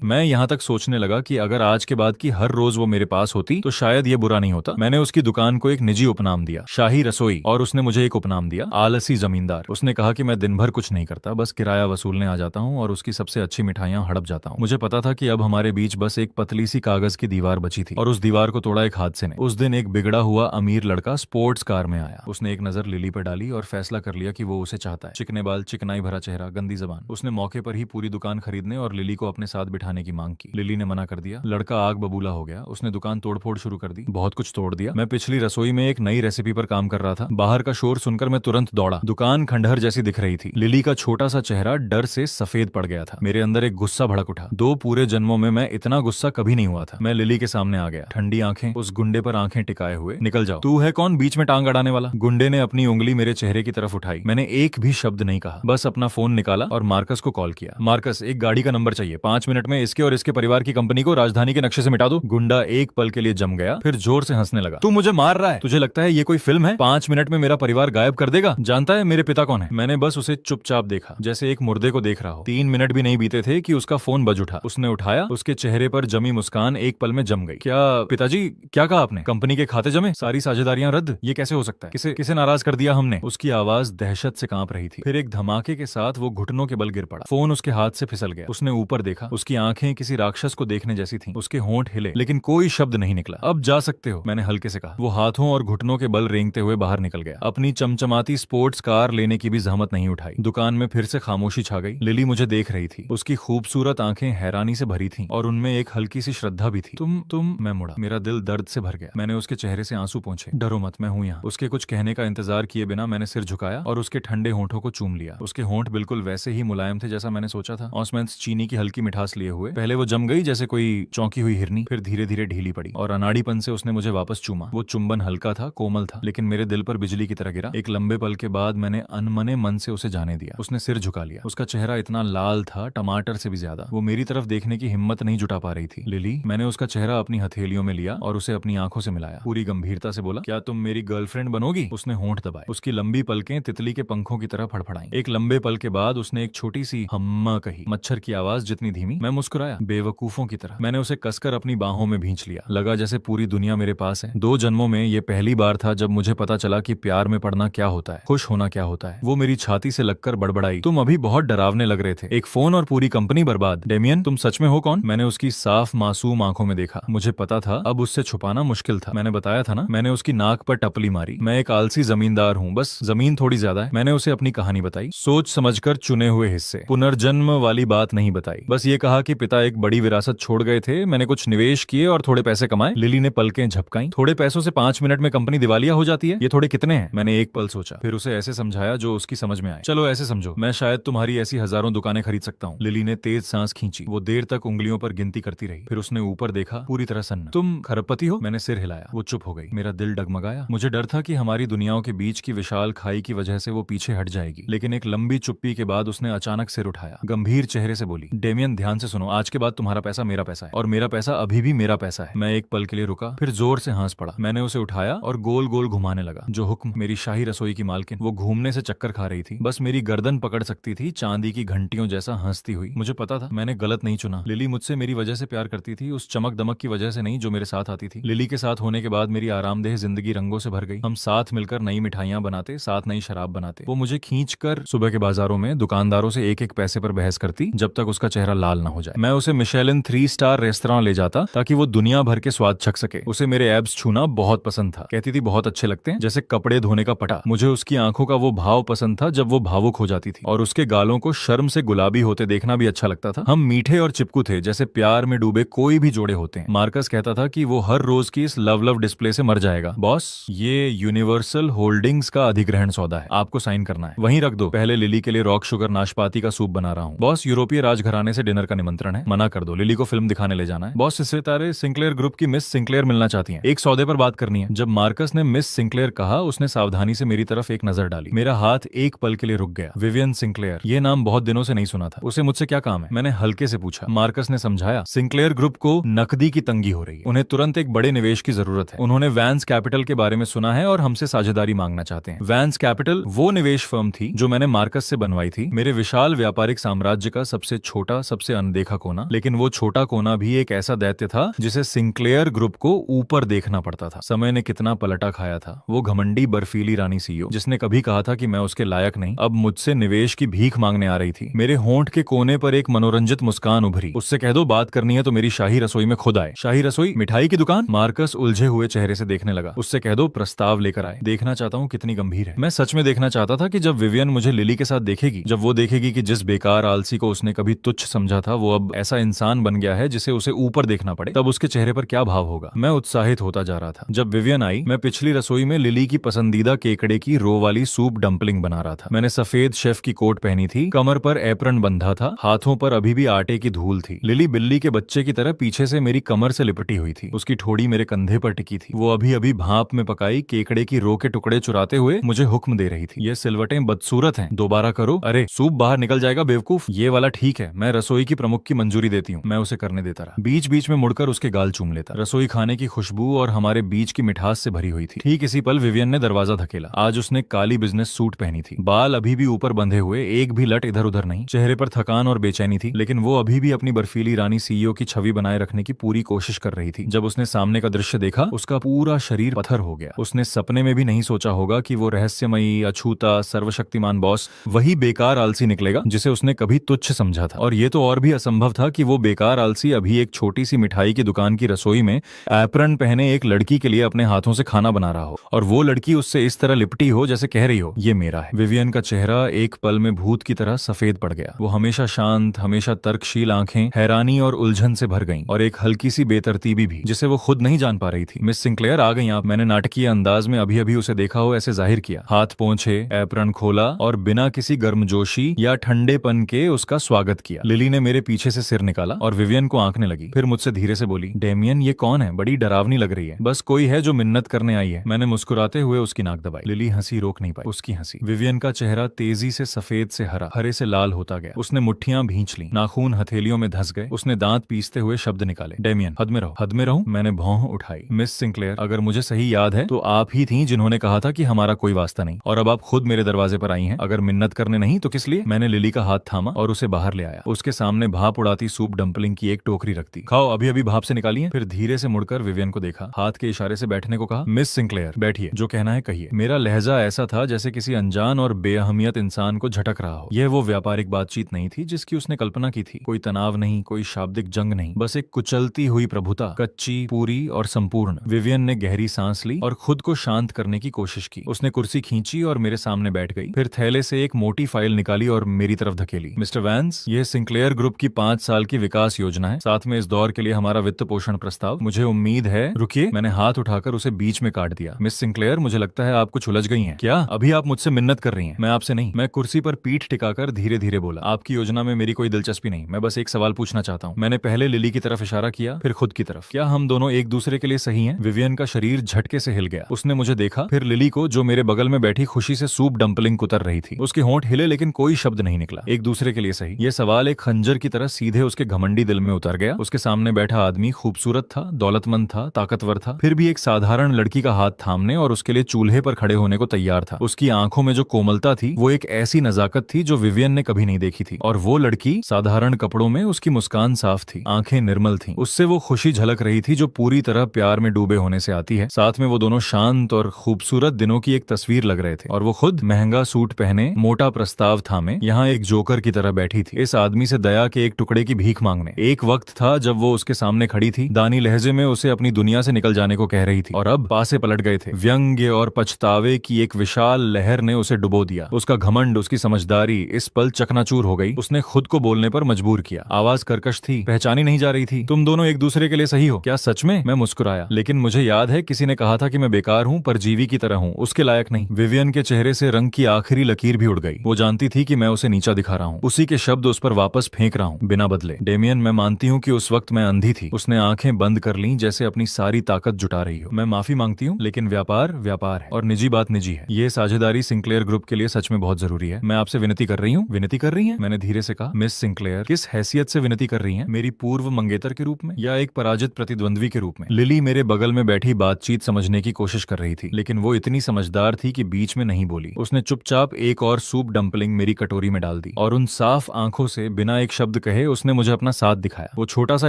मैं यहाँ तक सोचने लगा कि अगर आज के बाद की हर रोज वो मेरे पास होती तो शायद ये बुरा नहीं होता। मैंने उसकी दुकान को एक निजी उपनाम दिया, शाही रसोई, और उसने मुझे एक उपनाम दिया, आलसी जमींदार। उसने कहा कि मैं दिन भर कुछ नहीं करता, बस किराया वसूलने आ जाता हूँ और उसकी सबसे अच्छी मिठाइयां हड़प जाता हूँ। मुझे पता था कि अब हमारे बीच बस एक पतली सी कागज की दीवार बची थी, और उस दीवार को तोड़ा एक हादसे ने। उस दिन एक बिगड़ा हुआ अमीर लड़का स्पोर्ट्स कार में आया। उसने एक नजर लिली पर डाली और फैसला कर लिया कि वो उसे चाहता है। चिकने बाल, चिकनाई भरा चेहरा, गंदी जबान। उसने मौके पर ही पूरी दुकान खरीदने और लिली को अपने साथ बिठाने की मांग की। लिली ने मना कर दिया। लड़का आग बबूला हो गया। उसने दुकान तोड़फोड़ शुरू कर दी, बहुत कुछ तोड़ दिया। मैं पिछली रसोई में एक नई रेसिपी पर काम कर रहा था। बाहर का शोर सुनकर मैं तुरंत दौड़ा। दुकान खंडहर जैसी दिख रही थी। लिली का छोटा सा चेहरा डर से सफेद पड़ गया था। मेरे अंदर एक गुस्सा भड़क उठा। 2 पूरे जन्मों में मैं इतना गुस्सा कभी नहीं हुआ था। मैं लिली के सामने आ गया, ठंडी आंखें उस गुंडे पर आंखें टिकाए हुए। निकल जाओ। तू है कौन बीच में टांग अड़ाने वाला? गुंडे ने अपनी उंगली मेरे चेहरे की तरफ उठाई। मैंने एक भी शब्द नहीं कहा, बस अपना फोन निकाला और मार्कस को कॉल किया। मार्कस, एक गाड़ी का नंबर चाहिए, 5 मिनट में इसके और इसके परिवार की कंपनी को राजधानी के नक्शे से मिटा दो। गुंडा एक पल के लिए जम गया, फिर जोर से हंसने लगा। तू मुझे मार रहा है? तुझे लगता है ये कोई फिल्म है? 5 मिनट में मेरा परिवार गायब कर देगा? जानता है मेरे पिता कौन है? मैंने बस उसे चुपचाप देखा, जैसे एक मुर्दे को देख रहा हो। 3 मिनट भी नहीं बीते थे कि उसका फोन बज उठा। उसने उठाया, उसके चेहरे पर जमी मुस्कान एक पल में जम गई। क्या पिताजी, क्या कहा आपने? कंपनी के खाते जमे, सारी साझेदारियां रद्द? ये कैसे हो सकता है? किसे नाराज कर दिया हमने? उसकी आवाज दहशत से कांप रही थी। फिर एक धमाके के साथ वो घुटनों के बल गिर पड़ा। फोन उसके हाथ से फिसल गया। उसने ऊपर देखा, उसकी आंखें किसी राक्षस को देखने जैसी थीं। उसके होंठ हिले, लेकिन कोई शब्द नहीं निकला। अब जा सकते हो, मैंने हल्के से कहा। वो हाथों और घुटनों के बल रेंगते हुए बाहर निकल गया। अपनी चमचमाती स्पोर्ट्स कार लेने की भी जहमत नहीं उठाई। दुकान में फिर से खामोशी छा गई। लिली मुझे देख रही थी। उसकी खूबसूरत आंखें हैरानी से भरी थीं और उनमें एक हल्की सी श्रद्धा भी थी। तुम मैं मुड़ा। मेरा दिल दर्द से भर गया। मैंने उसके चेहरे से आंसू पोंछे। डरो मत, मैं हूं यहाँ। उसके कुछ कहने का इंतजार किए बिना मैंने सिर झुकाया और उसके ठंडे होंठों को चूम लिया। उसके होंठ बिल्कुल वैसे ही मुलायम थे जैसा मैंने सोचा था, ऑस्मेंस चीनी की हल्की मिठास लिए हुए। पहले वो जम गई जैसे कोई चौंकी हुई हिरनी, फिर धीरे धीरे ढीली पड़ी और अनाड़ीपन से उसने मुझे वापस चूमा। वो चुंबन हल्का था, कोमल था, लेकिन मेरे दिल पर बिजली की तरह गिरा। एक लंबे पल के बाद मैंने अनमने मन से उसे जाने दिया। उसने सिर झुका लिया। उसका चेहरा इतना लाल था, टमाटर से भी ज्यादा। वो मेरी तरफ देखने की हिम्मत नहीं जुटा पा रही थी। लिली, मैंने उसका चेहरा अपनी हथेलियों में लिया और उसे अपनी आंखों से मिलाया। पूरी गंभीरता से बोला, क्या तुम मेरी गर्लफ्रेंड बनोगी? उसने होंठ दबाए। उसकी लंबी पलकें तितली के पंखों की तरह फड़फड़ाईं। एक लंबे पल के बाद उसने एक छोटी सी हम्मा कही, मच्छर की आवाज जितनी धीमी। मैं मुस्कुराया, बेवकूफों की तरह। मैंने उसे कसकर अपनी बाहों में भींच लिया। लगा जैसे पूरी दुनिया मेरे पास है। 2 जन्मों में ये पहली बार था जब मुझे पता चला कि प्यार में पड़ना क्या होता है, खुश होना क्या होता है। वो मेरी छाती से लगकर बड़बड़ाई, तुम अभी बहुत डरावने लग रहे थे। एक फोन और पूरी कंपनी बर्बाद। डेमियन, तुम सच में हो कौन? मैंने उसकी साफ मासूम आंखों में देखा। मुझे पता था अब उससे छुपाना मुश्किल था। मैंने बताया था ना, मैंने उसकी नाक पर टपली मारी। मैं एक आलसी जमींदार हूँ, बस जमीन थोड़ी ज्यादा है। मैंने उसे अपनी कहानी बताई, सोच समझकर चुने हुए हिस्से। पुनर्जन्म वाली बात नहीं बताई। बस ये कहा कि पिता एक बड़ी विरासत छोड़ गए थे, मैंने कुछ निवेश किए और थोड़े पैसे कमाए। लिली ने पलकें झपकाई। थोड़े पैसों से 5 मिनट में कंपनी दिवालिया हो जाती है, ये थोड़े कितने हैं? मैंने एक पल सोचा, फिर उसे ऐसे समझाया जो उसकी समझ में आए। चलो ऐसे समझो, मैं शायद तुम्हारी ऐसी हजारों दुकानें खरीद सकता हूँ। लिली ने तेज सांस खींची। वो देर तक उंगलियों पर गिनती करती रही, फिर उसने ऊपर देखा, पूरी तरह सन्ना। तुम खरबपति हो? मैंने सिर हिलाया। वो चुप हो गई। मेरा दिल डगमगाया। मुझे डर था कि हमारी दुनियाओं के बीच की विशाल खाई की वजह से वो पीछे हट जाएगी, लेकिन एक लंबी चुप्पी के बाद उसने अचानक सिर उठाया। गंभीर चेहरे से बोली, डेमियन ध्यान से सुनो, आज के बाद तुम्हारा पैसा मेरा पैसा है और मेरा पैसा अभी भी मेरा पैसा है। मैं एक पल के लिए रुका, फिर जोर से हंस पड़ा। मैंने उसे उठाया और गोल गोल घुमाने लगा। जो हुक्म। मेरी शाही रसोई की मालकिन। वो घूमने से चक्कर खा रही थी, बस मेरी गर्दन पकड़ सकती थी, चांदी की घंटियों जैसा हंसती हुई। मुझे पता था मैंने गलत नहीं चुना। लिली मुझसे मेरी वजह से प्यार करती थी, उस चमक दमक की वजह से नहीं जो मेरे साथ आती थी। लिली के साथ होने के बाद मेरी आरामदेह जिंदगी रंगों से भर गई। हम साथ मिलकर नई मिठाइयां बनाते, साथ नई शराब बनाते। वो मुझे खींचकर सुबह के बाजारों में दुकानदारों से एक एक पैसे पर बहस करती जब तक उसका चेहरा लाल न हो जाए। मैं उसे मिशेलिन 3 स्टार रेस्तरां ले जाता ताकि वो दुनिया भर के स्वाद छक सके। उसे मेरे एब्स छूना बहुत पसंद था। कहती थी बहुत अच्छे लगते हैं, जैसे कपड़े धोने का पटा। मुझे उसकी आंखों का वो भाव पसंद था जब वो भावुक हो जाती थी, और उसके गालों को शर्म से गुलाबी होते देखना भी अच्छा लगता था। हम मीठे और चिपकू थे, जैसे प्यार में डूबे कोई भी जोड़े होते हैं। मार्कस कहता था कि वो हर रोज की इस लव डिस्प्ले से मर जाएगा। बॉस, ये यूनिवर्सल होल्डिंग्स का अधिग्रहण सौदा है, आपको साइन करना है। वहीं रख दो, पहले लिली के लिए रॉक शुगर नाशपाती का सूप बना रहा हूँ। बॉस, यूरोपीय राजघराने से डिनर का निमंत्रण है, मना कर दो। लिली को फिल्म दिखाने ले जाना है। बॉस, सितारे सिंक्लेयर ग्रुप की मिस सिंक्लेयर मिलना चाहती हैं, एक सौदे पर बात करनी है। जब मार्कस ने मिस सिंक्लेयर कहा, उसने सावधानी से मेरी तरफ एक नजर डाली। मेरा हाथ एक पल के लिए रुक गया। विवियन सिंक्लेयर, ये नाम बहुत दिनों से नहीं सुना था। उसे मुझसे क्या काम है? मैंने हल्के से पूछा। मार्कस ने समझाया, सिंक्लेयर ग्रुप को नकदी की तंगी हो रही है, उन्हें तुरंत एक बड़े निवेश की जरूरत है। उन्होंने वैंस कैपिटल के बारे में सुना है और हमसे साझेदारी मांगना चाहते हैं। वैंस कैपिटल वो निवेश फर्म थी जो मैंने मार्कस से बनवाई थी, मेरे विशाल व्यापारिक साम्राज्य का सबसे छोटा, सबसे अनदेखा कोना। लेकिन वो छोटा कोना भी एक ऐसा दैत्य था जिसे सिंक्लेयर ग्रुप को ऊपर देखना पड़ता था। समय ने कितना पलटा खाया था। वो घमंडी बर्फीली रानी सीईओ जिसने कभी कहा था कि मैं उसके लायक नहीं, अब मुझसे निवेश की भीख मांगने आ रही थी। मेरे होंठ के कोने पर एक मनोरंजित मुस्कान उभरी। उससे कह दो बात करनी है तो मेरी शाही रसोई में खुद आए। शाही रसोई? मिठाई की दुकान? मार्कस उलझे हुए चेहरे से देखने लगा। उससे कह दो प्रस्ताव लेकर आए। देखना चाहता हूँ कितनी गंभीर है। मैं सच में देखना चाहता था कि जब विवियन मुझे लिली के साथ देखेगी, जब वो देखेगी कि जिस बेकार आलसी को उसने कभी तुच्छ समझा था वो अब ऐसा इंसान बन गया है जिसे उसे ऊपर देखना पड़े, तब उसके चेहरे पर क्या भाव होगा। मैं उत्साहित होता जा रहा था। जब विवियन आई, मैं पिछली रसोई में लिली की पसंदीदा केकड़े की रो वाली सूप डंपलिंग बना रहा था। मैंने सफेद शेफ की कोट पहनी थी, कमर पर एप्रन बंधा था, हाथों पर अभी भी आटे की धूल थी। लिली बिल्ली के बच्चे की तरह पीछे से मेरी कमर से लिपटी हुई थी। उसकी ठोड़ी मेरे कंधे पर टिकी थी। वो अभी अभी भाप में पकाई केकड़े की रो के टुकड़े चुराते हुए मुझे हुक्म दे रही थी। ये सिलवटें बदसूरत हैं, दोबारा करो। अरे सूप बाहर निकल जाएगा बेवकूफ। ये वाला ठीक है, मैं रसोई की प्रमुख की मंजूरी देती हूँ। मैं उसे करने देता रहा, बीच बीच में मुड़कर उसके गाल चूम लेता। रसोई खाने की खुशबू और हमारे बीच की मिठास से भरी हुई थी। ठीक इसी पल विवियन ने दरवाजा धकेला। आज उसने काली बिजनेस सूट पहनी थी, बाल अभी भी ऊपर बंधे हुए, एक भी लट इधर उधर नहीं। चेहरे पर थकान और बेचैनी थी, लेकिन वो अभी भी अपनी बर्फीली रानी सीईओ की छवि बनाए रखने की पूरी कोशिश कर रही थी। जब उसने सामने का दृश्य देखा, उसका पूरा शरीर पत्थर हो गया। उसने सपने में भी नहीं सोचा होगा कि वो रहस्यमयी, अछूता, सर्वशक्तिमान बॉस वही बेकार आलसी निकलेगा जिसे उसने कभी तुच्छ समझा था। और ये तो और भी असंभव था कि वो बेकार आलसी अभी एक छोटी सी मिठाई की दुकान की रसोई में एप्रन पहने एक लड़की के लिए अपने हाथों से खाना बना रहा हो, और वो लड़की उससे इस तरह लिपटी हो जैसे कह रही हो, ये मेरा मेरा है। विवियन का चेहरा एक पल में भूत की तरह सफेद पड़ गया। वो हमेशा शांत, हमेशा तर्कशील आंखें हैरानी और उलझन से भर गईं, और एक हल्की सी बेतरतीबी भी जिसे वो खुद नहीं जान पा रही थी। मिस सिंक्लेयर आ गई आप? मैंने नाटकीय अंदाज में अभी अभी उसे देखा हो ऐसे जाहिर किया। हाथ पोंछे, एप्रन खोला और बिना किसी गर्मजोशी या ठंडेपन के उसका स्वागत किया। लिली ने मेरे पीछे से सिर निकाला और विवियन को आंकने लगी। फिर मुझसे धीरे से बोली, डेमियन ये कौन है? बड़ी डरावनी लग रही है। बस कोई है जो मिन्नत करने आई है। मैंने मुस्कुराते हुए उसकी नाक दबाई। लिली हंसी रोक नहीं पाई। उसकी हंसी। विवियन का चेहरा तेजी से सफेद से हरा, हरे से लाल होता गया। उसने मुट्ठियां भींच ली, नाखून हथेलियों में धंस गए। उसने दांत पीसते हुए शब्द निकाले, डेमियन हद में रहो। हद में रहूं? मैंने भौं उठाई। मिस सिंक्लेयर, अगर मुझे सही याद है तो आप ही थीं जिन्होंने कहा था कि हमारा कोई वास्ता नहीं, और अब आप खुद मेरे दरवाजे पर आई हैं। अगर मिन्नत करने नहीं तो किस लिए? मैंने लिली का हाथ थामा और उसे बाहर ले आया। उसके सामने भाप उड़ाती सूप डंपलिंग की एक टोकरी रख दी। खाओ, अभी अभी भाप से निकाली है। फिर धीरे से मुड़कर विवियन को देखा, हाथ के इशारे से बैठने को कहा। मिस सिंक्लेयर बैठिए, जो कहना है कहिए। मेरा लहजा ऐसा था जैसे किसी अनजान और बेअहमियत इंसान को झटक रहा हो। यह वो व्यापारिक बातचीत नहीं थी जिसकी उसने कल्पना की थी। कोई तनाव नहीं, कोई शाब्दिक जंग नहीं, बस एक कुचलती हुई प्रभुता, कच्ची, पूरी और संपूर्ण। विवियन ने गहरी सांस ली और खुद को शांत करने की कोशिश की। उसने कुर्सी खींची और मेरे सामने बैठ गई। फिर थैले से एक मोटी फाइल निकाली और मेरी तरफ धकेली। मिस्टर वैंस, यह सिंक्लेयर ग्रुप की 5 साल की विकास योजना है, साथ में इस दौर के लिए हमारा वित्त पोषण प्रस्ताव। मुझे उम्मीद है। रुकिए, मैंने हाथ उठाकर उसे बीच में काट दिया। मिस सिंक्लेयर, मुझे लगता है आप कुछ उलझ गई हैं। क्या अभी आप मुझसे मिन्नत कर रही हैं? मैं आपसे नहीं। मैं कुर्सी पर पीठ टिकाकर धीरे धीरे बोला, आपकी योजना में मेरी कोई दिलचस्पी नहीं। मैं बस एक सवाल पूछना चाहता हूँ। मैंने पहले लिली की तरफ इशारा किया, फिर खुद की तरफ। क्या हम दोनों एक दूसरे के लिए सही हैं? विवियन का शरीर झटके से हिल गया। उसने मुझे देखा, फिर लिली को जो मेरे बगल में बैठी खुशी से सूप डंपलिंग कुतर रही थी। उसके होंठ हिले लेकिन कोई शब्द नहीं निकला। एक दूसरे के लिए सही, यह सवाल एक खंजर की तरह सीधे उसके घमंडी दिल में उतर गया। उसके सामने बैठा आदमी खूबसूरत था, दौलतमंद था, ताकतवर था, फिर भी एक साधारण लड़की का हाथ थामने और उसके लिए चूल्हे पर खड़े होने को तैयार था। उसकी आंखों में जो कोमलता थी वो एक ऐसी नजाकत थी जो विवियन ने कभी नहीं देखी थी। और वो लड़की साधारण कपड़ों में, उसकी मुस्कान साफ थी, आंखें निर्मल थीं। उससे वो खुशी झलक रही थी जो पूरी तरह प्यार में डूबे होने से आती है। साथ में वो दोनों शांत और खूबसूरत दिनों की एक तस्वीर लग रहे थे। और वो खुद महंगा सूट पहने, मोटा प्रस्ताव थामे, यहाँ एक जोकर की तरह बैठी थी, इस आदमी से दया के एक टुकड़े की भीख मांगने। एक वक्त था जब वो उसके सामने खड़ी थी, दानी लहजे में उसे अपनी दुनिया से निकल जाने को कह रही थी, और अब पासे पलट गए थे। व्यंग्य और पछतावे की एक विशाल लहर ने उसे डुबो दिया। उसका घमंड, उसकी समझदारी इस पल चकनाचूर हो गई। उसने खुद को बोलने पर मजबूर किया। आवाज कर्कश थी, पहचानी नहीं जा रही थी। तुम दोनों एक दूसरे के लिए सही हो? क्या सच में? मैं मुस्कुराया, लेकिन मुझे याद है किसी ने कहा था कि मैं बेकार हूँ, परजीवी की तरह हूँ, उसके लायक नहीं। विवियन के चेहरे से रंग की आखिरी लकीर भी उड़ गई। वो जानती थी कि मैं उसे नीचा दिखा रहा हूँ, उसी के शब्द उस पर वापस फेंक रहा हूँ बिना बदले। डेमियन, मैं मानती हूँ कि उस वक्त मैं अंधी थी। उसने आंखें बंद कर लीं जैसे अपनी सारी ताकत जुटा रही हो। मैं माफी मांगती हूँ, लेकिन व्यापार व्यापार है और निजी बात निजी है। ये साझेदारी सिंक्लेयर ग्रुप के लिए सच में बहुत जरूरी है। मैं आपसे विनती कर रही हूँ। विनती कर रही हैं? मैंने धीरे से कहा। मिस सिंक्लेयर, किस हैसियत से विनती कर रही हैं? मेरी पूर्व मंगेतर के रूप में या एक पराजित प्रतिद्वंद्वी के रूप में? लिली मेरे बगल में बैठी बातचीत समझने की कोशिश कर रही थी, लेकिन वो इतनी समझदार थी कि बीच में नहीं बोली। उसने चुपचाप एक और सूप डंपलिंग मेरी कटोरी में डाल दी और उन साफ आंखों से बिना एक शब्द कहे उसने मुझे अपना साथ दिखाया। वो छोटा सा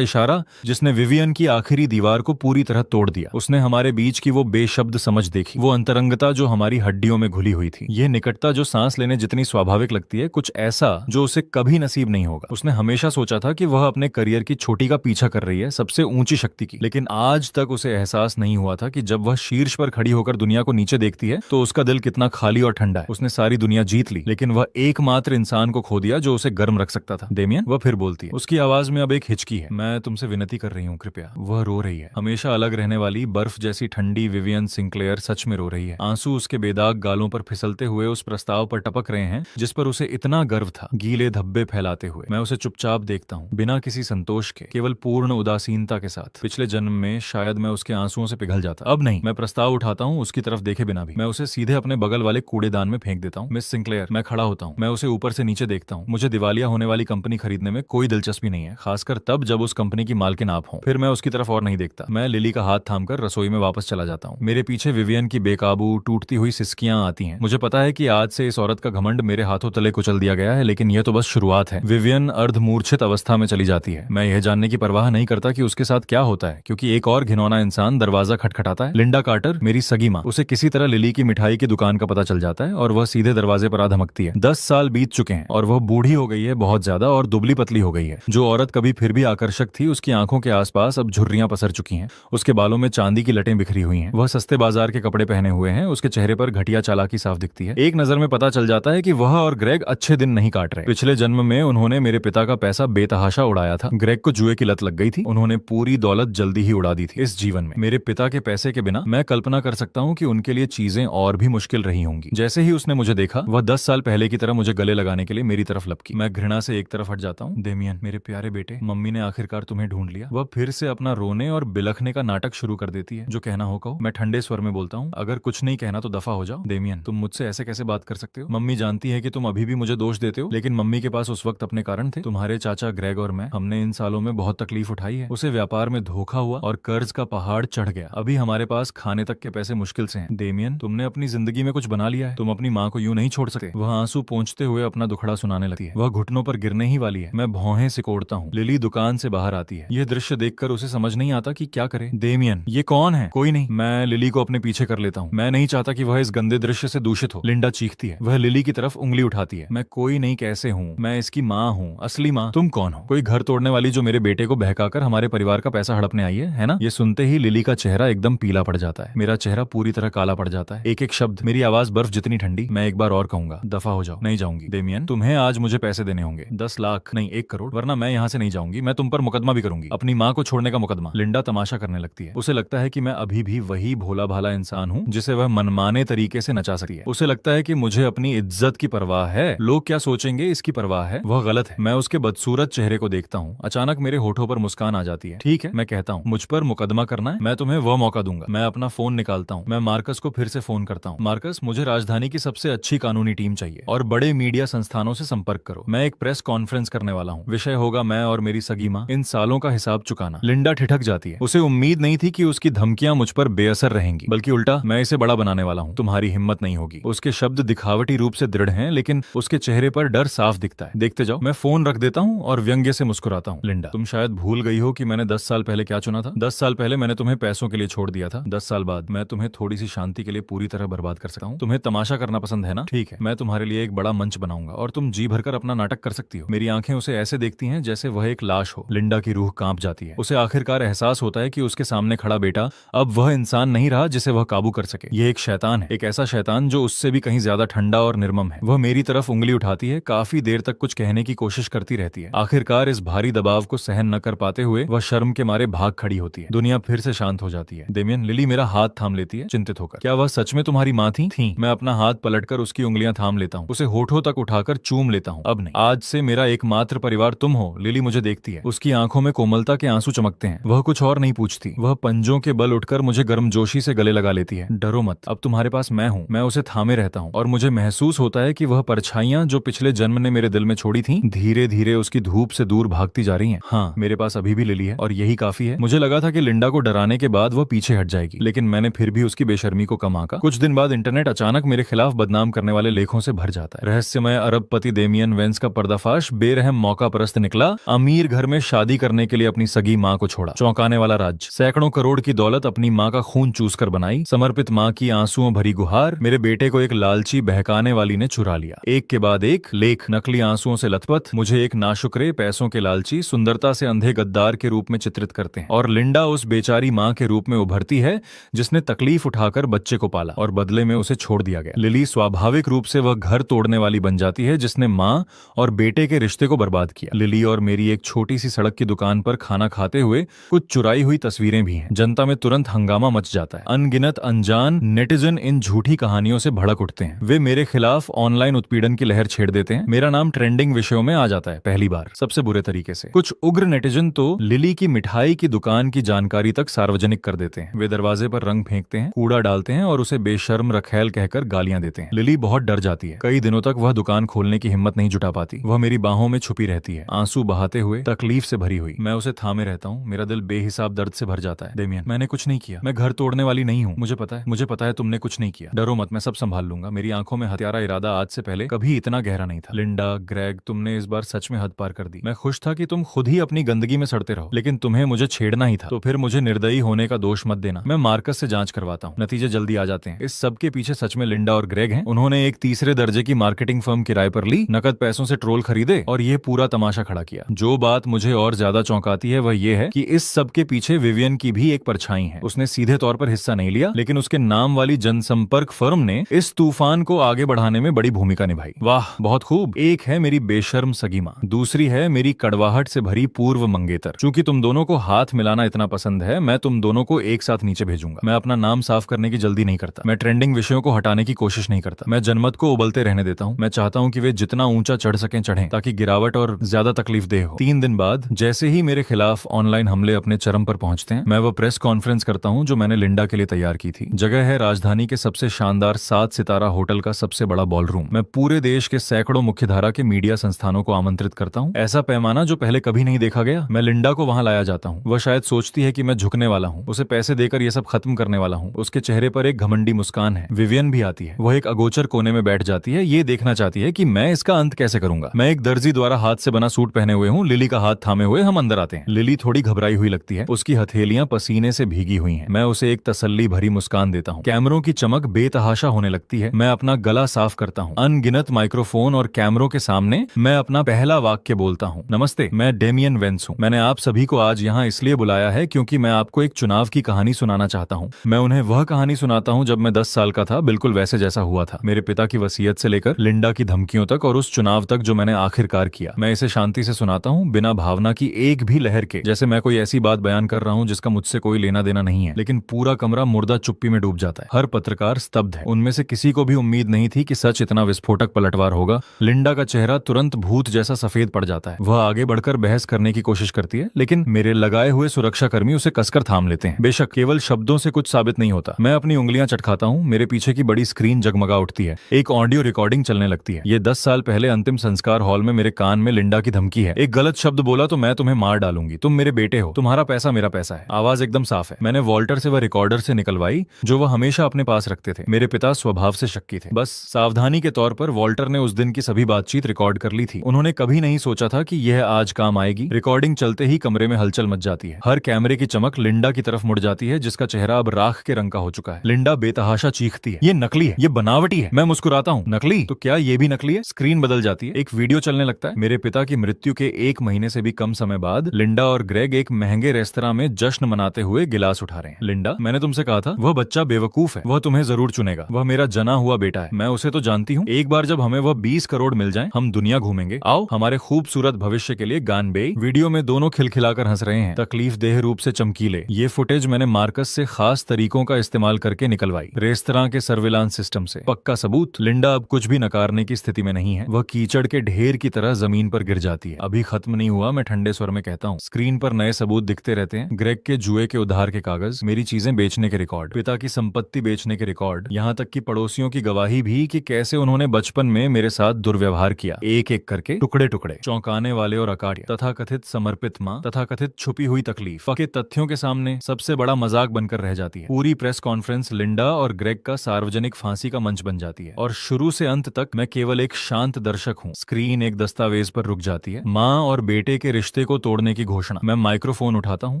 इशारा जिसने विवियन की आखिरी दीवार को पूरी तरह तोड़ दिया। उसने हमारे बीच की वो बेशब्द समझ देखी, वो अंतरंगता जो हमारी हड्डियों में घुली हुई थी, ये निकटता जो सांस लेने जितनी स्वाभाविक लगती है, कुछ ऐसा जो उसे कभी नसीब नहीं होगा। उसने हमेशा सोचा था कि वह अपने करियर की छोटी का पीछा कर रही है, सबसे ऊंची शक्ति की, लेकिन आज तक उसे एहसास नहीं हुआ था कि जब वह शीर्ष पर खड़ी होकर दुनिया को नीचे देखती है तो उसका दिल कितना खाली और ठंडा है। उसने सारी दुनिया जीत ली, लेकिन वह एकमात्र इंसान को खो दिया जो उसे गर्म रख सकता था। डेमियन, वह फिर बोलती है। उसकी आवाज में अब एक हिचकी है। मैं तुमसे विनती कर रही हूँ, कृपया। वह रो रही है। हमेशा अलग रहने वाली बर्फ जैसी ठंडी विवियन सिंक्लेयर सच में रो रही है। आंसू उसके बेदाग गालों पर फिसलते हुए उस प्रस्ताव पर टपक रहे हैं जिस पर उसे इतना गर्व था, गीले धब्बे फैलाते हुए। मैं उसे चुपचाप देखता हूँ, बिना किसी संतोष के, केवल पूर्ण उदासीनता के साथ। पिछले जन्म में शायद मैं उसके आंसुओं से पिघल जाता, अब नहीं। मैं प्रस्ताव उठाता हूँ, उसकी तरफ देखे बिना भी। मैं उसे सीधे अपने बगल वाले कूड़ेदान में फेंक देता हूँ। मिस सिंक्लेयर, मैं खड़ा होता हूँ। मैं उसे ऊपर से नीचे देखता हूँ। मुझे दिवालिया होने वाली कंपनी खरीदने में कोई दिलचस्पी नहीं है, खासकर तब जब उस कंपनी की मालकिन आप हो। फिर मैं उसकी तरफ और नहीं देखता। मैं लिली का हाथ थामकर रसोई में वापस चला जाता हूँ। मेरे पीछे विवियन की बेकाबू टूटती हुई सिसकियां आती हैं। मुझे पता है कि आज से इस औरत का घमंड मेरे हाथों तले कुचल दिया गया है, लेकिन यह तो बस शुरुआत है। विवियन अर्धमूर्छित अवस्था में चली जाती है। मैं यह जानने की परवाह नहीं करता कि उसके साथ क्या होता है, क्योंकि एक और घिनौना इंसान दरवाजा खटखटाता है। लिंडा कार्टर, मेरी सगी माँ। उसे किसी तरह लिली की मिठाई की दुकान का पता चल जाता है और वह सीधे दरवाजे पर आ धमकती है। 10 साल बीत चुके हैं और वह बूढ़ी हो गई है, बहुत ज्यादा, और दुबली पतली हो गई है। जो औरत कभी फिर भी आकर्षक थी, उसकी आंखों के आसपास अब झुर्रियां पसर चुकी हैं। उसके बालों में चांदी की लटें बिखरी हुई हैं। वह सस्ते बाजार के कपड़े पहने हुए हैं। उसके चेहरे पर घटिया चालाकी साफ दिख दिखती है। एक नजर में पता चल जाता है कि वह और ग्रेग अच्छे दिन नहीं काट रहे। पिछले जन्म में उन्होंने मेरे पिता का पैसा बेतहाशा उड़ाया था। ग्रेग को जुए की लत लग गई थी। उन्होंने पूरी दौलत जल्दी ही उड़ा दी थी। इस जीवन में मेरे पिता के पैसे के बिना मैं कल्पना कर सकता हूँ कि उनके लिए चीजें और भी मुश्किल रही होंगी। जैसे ही उसने मुझे देखा, वह 10 साल पहले की तरह मुझे गले लगाने के लिए मेरी तरफ लपकी। मैं घृणा से एक तरफ हट जाता हूँ। डेमियन, मेरे प्यारे बेटे, मम्मी ने आखिरकार तुम्हें ढूंढ लिया। वह फिर से अपना रोने और बिलखने का नाटक शुरू कर देती है। जो कहना हो कहो। मैं ठंडे स्वर में बोलता हूँ, अगर कुछ नहीं कहना तो दफा हो जाओ। डेमियन, तुम मुझसे ऐसे कैसे बात कर सकते हो? मम्मी जानती है कि तुम अभी भी मुझे दोष देते हो, लेकिन मम्मी के पास उस वक्त अपने कारण थे। तुम्हारे चाचा ग्रेग और मैं, हमने इन सालों में बहुत तकलीफ उठाई है। उसे व्यापार में धोखा हुआ और कर्ज का पहाड़ चढ़ गया। अभी हमारे पास खाने तक के पैसे मुश्किल से हैं। डेमियन, तुमने अपनी जिंदगी में कुछ बना लिया है। तुम अपनी माँ को यूं नहीं छोड़ सकते। वह आंसू पोंछते हुए अपना दुखड़ा सुनाने लगती है। वह घुटनों पर गिरने ही वाली है। मैं भौहें सिकोड़ता हूँ। लिली दुकान से बाहर आती है। यह दृश्य देखकर उसे समझ नहीं आता कि क्या करे। डेमियन, ये कौन है? कोई नहीं। मैं लिली को अपने पीछे कर लेता हूँ। मैं नहीं चाहता कि वह इस गंदे दृश्य से दूषित हो। लिंडा चीखती है। वह लिली की तरफ उंगली उठाती है। मैं कोई नहीं कैसे हूँ? मैं इसकी माँ हूँ, असली माँ। तुम कौन हो? कोई घर तोड़ने वाली जो मेरे बेटे को बहकाकर हमारे परिवार का पैसा हड़पने आई है ना? ये सुनते ही लिली का चेहरा एकदम पीला पड़ जाता है। मेरा चेहरा पूरी तरह काला पड़ जाता है। एक एक शब्द, मेरी आवाज बर्फ जितनी ठंडी। मैं एक बार और कहूंगा, दफा हो जाओ। नहीं जाऊंगी। डेमियन, तुम्हें आज मुझे पैसे देने होंगे। 10 लाख नहीं, 1 करोड़, वरना मैं यहाँ से नहीं जाऊंगी। मैं तुम पर मुकदमा भी करूंगी, अपनी माँ को छोड़ने का मुकदमा। लिंडा तमाशा करने लगती है। उसे लगता है कि मैं अभी भी वही भोला भाला इंसान हूँ जिसे वह मनमाने तरीके से नचा सकती है। उसे लगता है कि मुझे अपनी इज्जत की परवाह है, लोग क्या सोचेंगे इसकी परवाह है। वह गलत है। मैं उसके बदसूरत चेहरे को देखता हूँ। अचानक मेरे होठों पर मुस्कान आ जाती है। ठीक है, मैं कहता हूँ, मुझ पर मुकदमा करना है, मैं तुम्हें वह मौका दूंगा। मैं अपना फोन निकालता हूँ। मैं मार्कस को फिर से फोन करता हूँ। मार्कस, मुझे राजधानी की सबसे अच्छी कानूनी टीम चाहिए और बड़े मीडिया संस्थानों से संपर्क करो। मैं एक प्रेस कॉन्फ्रेंस करने वाला हूँ। विषय होगा मैं और मेरी सगी माँ, इन सालों का हिसाब चुकाना। लिंडा ठिठक जाती है। उसे उम्मीद नहीं थी कि उसकी धमकियां मुझ पर बेअसर रहेंगी, बल्कि उल्टा मैं इसे बड़ा बनाने वाला हूँ। तुम्हारी हिम्मत नहीं होगी। उसके शब्द दिखावटी रूप से दृढ़ हैं, लेकिन उसके चेहरे पर डर साफ दिखता है। देखते जाओ। मैं फोन रख देता हूँ और व्यंग्य से मुस्कुराता हूँ। लिंडा, तुम शायद भूल गई हो कि मैंने 10 साल पहले क्या चुना था। 10 साल पहले मैंने तुम्हें पैसों के लिए छोड़ दिया था। 10 साल बाद मैं तुम्हें थोड़ी सी शांति के लिए पूरी तरह बर्बाद कर सकता हूँ। तुम्हें तमाशा करना पसंद है ना? ठीक है, मैं तुम्हारे लिए एक बड़ा मंच बनाऊंगा और तुम जी भरकर अपना नाटक कर सकती हो। मेरी आंखें उसे ऐसे देखती हैं जैसे वह एक लाश हो। लिंडा की रूह कांप जाती है। उसे आखिरकार एहसास होता है कि उसके सामने खड़ा बेटा अब वह इंसान नहीं रहा जिसे वह काबू कर सके। यह एक शैतान है, एक ऐसा शैतान जो उससे भी कहीं ज्यादा ठंडा और निर्मम है। वह मेरी तरफ उंगली उठाती है। काफी देर तक कुछ कहने की कोशिश करती रहती है। आखिरकार इस भारी दबाव को सहन न कर पाते हुए वह शर्म के मारे भाग खड़ी होती है। दुनिया फिर से शांत हो जाती है। डेमियन, लिली मेरा हाथ थाम लेती है चिंतित होकर। क्या वह सच में तुम्हारी माँ थी? मैं अपना हाथ पलटकर उसकी उंगलियां थाम लेता हूँ। उसे होठों तक उठाकर चूम लेता हूँ। अब नहीं, आज से मेरा एकमात्र परिवार तुम हो। लिली मुझे देखती है। उसकी आंखों में कोमलता के आंसू चमकते हैं। वह कुछ और नहीं पूछती। वह पंजों के बल उठकर मुझे गर्मजोशी से गले लगा लेती है। डरो मत, अब तुम्हारे पास मैं हूँ। मैं उसे थामे रहता हूँ और मुझे महसूस होता है कि वह परछाइयां जो पिछले जन्म ने मेरे दिल में छोड़ी थी, धीरे धीरे उसकी धूप से दूर भागती जा रही हैं। हाँ, मेरे पास अभी भी लिली है और यही काफी है। मुझे लगा था कि लिंडा को डराने के बाद वह पीछे हट जाएगी, लेकिन मैंने फिर भी उसकी बेशर्मी को कम आंका। कुछ दिन बाद इंटरनेट अचानक मेरे खिलाफ बदनाम करने वाले लेखों से भर जाता है। रहस्यमय अरबपति डेमियन वेंस का पर्दाफाश। बेरहम मौका परस्त निकला। अमीर घर में शादी करने के लिए अपनी सगी माँ को छोड़ा। चौंकाने वाला राज्य। सैकड़ों करोड़ की दौलत अपनी माँ का खून चूस कर बनाई। समर्पित माँ की आंसुओं भरी गुहार। मेरे बेटे को एक लालची बहकाने वाली ने चुरा लिया। एक के बाद एक लेख नकली आंसुओं से लथपथ मुझे एक नाशुक्रे, पैसों के लालची, सुंदरता से अंधे गद्दार के रूप में चित्रित करते हैं और लिंडा उस बेचारी माँ के रूप में उभरती है जिसने तकलीफ उठाकर बच्चे को पाला और बदले में उसे छोड़ दिया गया। लिली स्वाभाविक रूप से वह घर तोड़ने वाली बन जाती है जिसने माँ और बेटे के रिश्ते को बर्बाद किया। लिली और मेरी एक छोटी सी सड़क की दुकान पर खाना खाते हुए कुछ चुराई हुई तस्वीरें भी हैं। जनता में तुरंत हंगामा मच जाता है। अनगिनत अनजान नेटिजन इन झूठी कहानियों से भड़क उठते हैं। वे मेरे खिलाफ ऑनलाइन उत्पीड़न की लहर छेड़ देते हैं। मेरा नाम ट्रेंडिंग विषयों में आ जाता है पहली बार, सबसे बुरे तरीके से। कुछ उग्र नेटिजन तो लिली की मिठाई की दुकान की जानकारी तक सार्वजनिक कर देते हैं। वे दरवाजे पर रंग फेंकते हैं, कूड़ा डालते हैं और उसे बेशर्म रखैल कहकर गालियां देते हैं। लिली बहुत डर जाती है। कई दिनों तक वह दुकान खोलने की हिम्मत नहीं जुटा पाती। वह मेरी बाहों में छुपी रहती है, आंसू बहाते हुए, तकलीफ से भरी हुई। मैं उसे थामे रहता हूँ। मेरा दिल बेहिसाब दर्द से भर जाता है। डेमियन, मैंने कुछ नहीं किया। मैं घर तोड़ने वाली नहीं हूँ। मुझे पता है तुमने कुछ नहीं किया। डरो मत, मैं सब संभाल लूंगा। मेरी आंखों में हत्यारा इरादा आज से पहले कभी इतना गहरा नहीं था। लिंडा, ग्रेग, तुमने इस बार सच में हद पार कर दी। मैं खुश था कि तुम खुद ही अपनी गंदगी में सड़ते रहो, लेकिन तुम्हें मुझे छेड़ना ही था। तो फिर मुझे निर्दयी होने का दोष मत देना। मैं मार्कस से जांच करवाता हूँ, नतीजे जल्दी आ जाते हैं। इस सब के पीछे सच में लिंडा और ग्रेग हैं। उन्होंने एक तीसरे दर्जे की मार्केटिंग फर्म किराए पर ली, नकद पैसों से ट्रोल खरीदे और ये पूरा तमाशा खड़ा किया। जो बात मुझे और ज्यादा चौंकाती है वह ये है कि इस सब के पीछे विवियन की भी एक परछाई है। उसने सीधे तौर पर हिस्सा नहीं लिया, लेकिन उसके नाम वाली जनसंपर्क फर्म ने इस तूफान को आगे बढ़ाने में बड़ी भूमिका निभाई। वाह, बहुत खूब। एक है मेरी बेशर्म सगी माँ, दूसरी है मेरी कड़वाहट से भरी पूर्व मंगेतर। चूंकि तुम दोनों को हाथ मिलाना इतना पसंद है, मैं तुम दोनों को एक साथ नीचे भेजूंगा। मैं अपना नाम साफ करने की जल्दी नहीं करता, मैं ट्रेंडिंग विषयों को हटाने की कोशिश नहीं करता, मैं जनमत को उबलते रहने देता हूँ। मैं चाहता हूँ कि वे जितना ऊंचा चढ़ सकें चढ़ें, ताकि गिरावट और ज्यादा तकलीफ दे हो। 3 दिन बाद जैसे ही मेरे खिलाफ ऑनलाइन हमले अपने चरम पर पहुंचते हैं, मैं वो प्रेस कॉन्फ्रेंस करता हूं जो मैंने लिंडा के लिए तैयार की थी। जगह है राजधानी के सबसे शानदार 7 सितारा होटल का सबसे बड़ा बॉलरूम। मैं पूरे देश के सैकड़ों मुख्यधारा के मीडिया संस्थानों को आमंत्रित करता हूं। ऐसा पैमाना जो पहले कभी नहीं देखा गया। मैं लिंडा को वहां लाया जाता हूं। वह शायद सोचती है कि मैं झुकने वाला हूं, उसे पैसे देकर यह सब खत्म करने वाला हूं। उसके चेहरे पर एक घमंडी मुस्कान है। विवियन भी आती है। वह एक अगोचर कोने में बैठ जाती है, ये देखना चाहती है कि मैं इसका अंत कैसे करूंगा। मैं एक दर्जी द्वारा हाथ से बना सूट पहने हुए हूँ, लिली का हाथ थामे हुए हम अंदर आते हैं। लिली थोड़ी घबराई हुई लगती है, उसकी हथेलियां पसीने से भीगी हुई हैं। मैं उसे एक तसल्ली भरी मुस्कान देता हूँ। कैमरों की चमक बेतहाशा होने लगती है। मैं अपना गला साफ करता हूँ। अनगिनत माइक्रोफोन और कैमरों के सामने मैं अपना पहला वाक्य बोलता हूँ। नमस्ते, मैं डेमियन वेंस हूँ। मैंने आप सभी को आज यहाँ इसलिए बुलाया है क्योंकि मैं आपको एक चुनाव की कहानी सुनाना चाहता हूँ। मैं उन्हें वह कहानी सुनाता हूँ जब मैं 10 साल का था, बिल्कुल वैसे जैसा हुआ था। मेरे पिता की वसीयत से लेकर लिंडा की धमकियों तक और उस चुनाव तक जो मैंने आखिरकार किया। मैं इसे शांति से सुनाता हूँ, बिना भावना की एक भी लहर के, जैसे मैं कोई ऐसी बात बयान कर रहा हूँ जिसका मुझसे कोई लेना देना नहीं है। लेकिन पूरा कमरा मुर्दा चुप्पी में डूब जाता है। हर पत्रकार स्तब्ध है। उनमें से किसी को भी उम्मीद नहीं थी कि सच इतना विस्फोटक पलटवार होगा। लिंडा का चेहरा तुरंत भूत जैसा सफेद पड़ जाता है। वह आगे बढ़कर बहस करने की कोशिश करती है, लेकिन मेरे लगाए हुए सुरक्षाकर्मी उसे कसकर थाम लेते हैं। बेशक केवल शब्दों से कुछ साबित नहीं होता। मैं अपनी उंगलियां चटखाता हूँ। मेरे पीछे की बड़ी स्क्रीन जगमगा उठती है। एक ऑडियो रिकॉर्डिंग चलने लगती है। ये 10 साल पहले अंतिम संस्कार हॉल में मेरे कान में लिंडा की धमकी है। एक गलत शब्द बोला तो मैं तुम्हें मार डालूंगी, तुम मेरे बेटे हो, तुम्हारा पैसा मेरा पैसा है। आवाज एकदम साफ है। मैंने वॉल्टर से वह रिकॉर्डर से निकलवाई जो वह हमेशा अपने पास रखते थे। मेरे पिता स्वभाव से शक्की थे। बस सावधानी के तौर पर वॉल्टर ने उस दिन की सभी बातचीत रिकॉर्ड कर ली थी। उन्होंने कभी नहीं सोचा था कि यह आज काम आएगी। रिकॉर्डिंग चलते ही कमरे में हलचल मच जाती है। हर कैमरे की चमक लिंडा की तरफ मुड़ जाती है, जिसका चेहरा अब राख के रंग का हो चुका है। लिंडा बेतहाशा चीखती है, ये नकली है, ये बनावटी है। मैं मुस्कुराता हूँ, नकली? तो क्या ये भी नकली है? स्क्रीन बदल जाती है। एक वीडियो चलने लगता है। मेरे पिता की मृत्यु के 1 महीने से भी कम समय बाद लिंडा और ग्रेग एक महंगे रेस्तरां में जश्न मनाते हुए गिलास उठा रहे हैं। लिंडा, मैंने तुमसे कहा था वह बच्चा बेवकूफ है, वह तुम्हें जरूर चुनेगा। वह मेरा जना हुआ बेटा है, मैं उसे तो जानती हूँ। एक बार जब हमें वह 20 करोड़ मिल जाएं, हम दुनिया घूमेंगे। आओ, हमारे खूबसूरत भविष्य के लिए गान बे। वीडियो में दोनों खिलखिलाकर हंस रहे हैं, तकलीफ देह रूप से चमकीले। ये फुटेज मैंने मार्कस से खास तरीकों का इस्तेमाल करके निकलवाई, रेस्तरां के सर्विलांस सिस्टम से। पक्का सबूत। लिंडा अब कुछ भी नकारने की स्थिति में नहीं है। वह कीचड़ के ढेर की तरह जमीन पर गिर जाती है। अभी खत्म नहीं हुआ, मैं ठंडे स्वर में कहता हूँ। स्क्रीन पर नए सबूत दिखते रहते हैं। ग्रेग के जुए के उधार के कागज, मेरी चीजें बेचने के रिकॉर्ड, पिता की संपत्ति बेचने के रिकॉर्ड, यहाँ तक कि पड़ोसियों की गवाही भी कि कैसे उन्होंने बचपन में मेरे साथ दुर्व्यवहार किया। एक एक करके टुकड़े टुकड़े, चौंकाने वाले और अकाट्य, तथाकथित समर्पित माँ, तथाकथित छुपी हुई तकलीफ के तथ्यों के सामने सबसे बड़ा मजाक बनकर रह जाती है। पूरी प्रेस कॉन्फ्रेंस लिंडा और ग्रेग का सार्वजनिक फांसी का मंच बन जाती है और शुरू से अंत तक मैं केवल एक शांत दर्शक हूँ। स्क्रीन एक दस्तावेज पर रुक जाती है। माँ और बेटे के रिश्ते को तोड़ने की घोषणा। मैं माइक्रोफोन उठाता हूँ।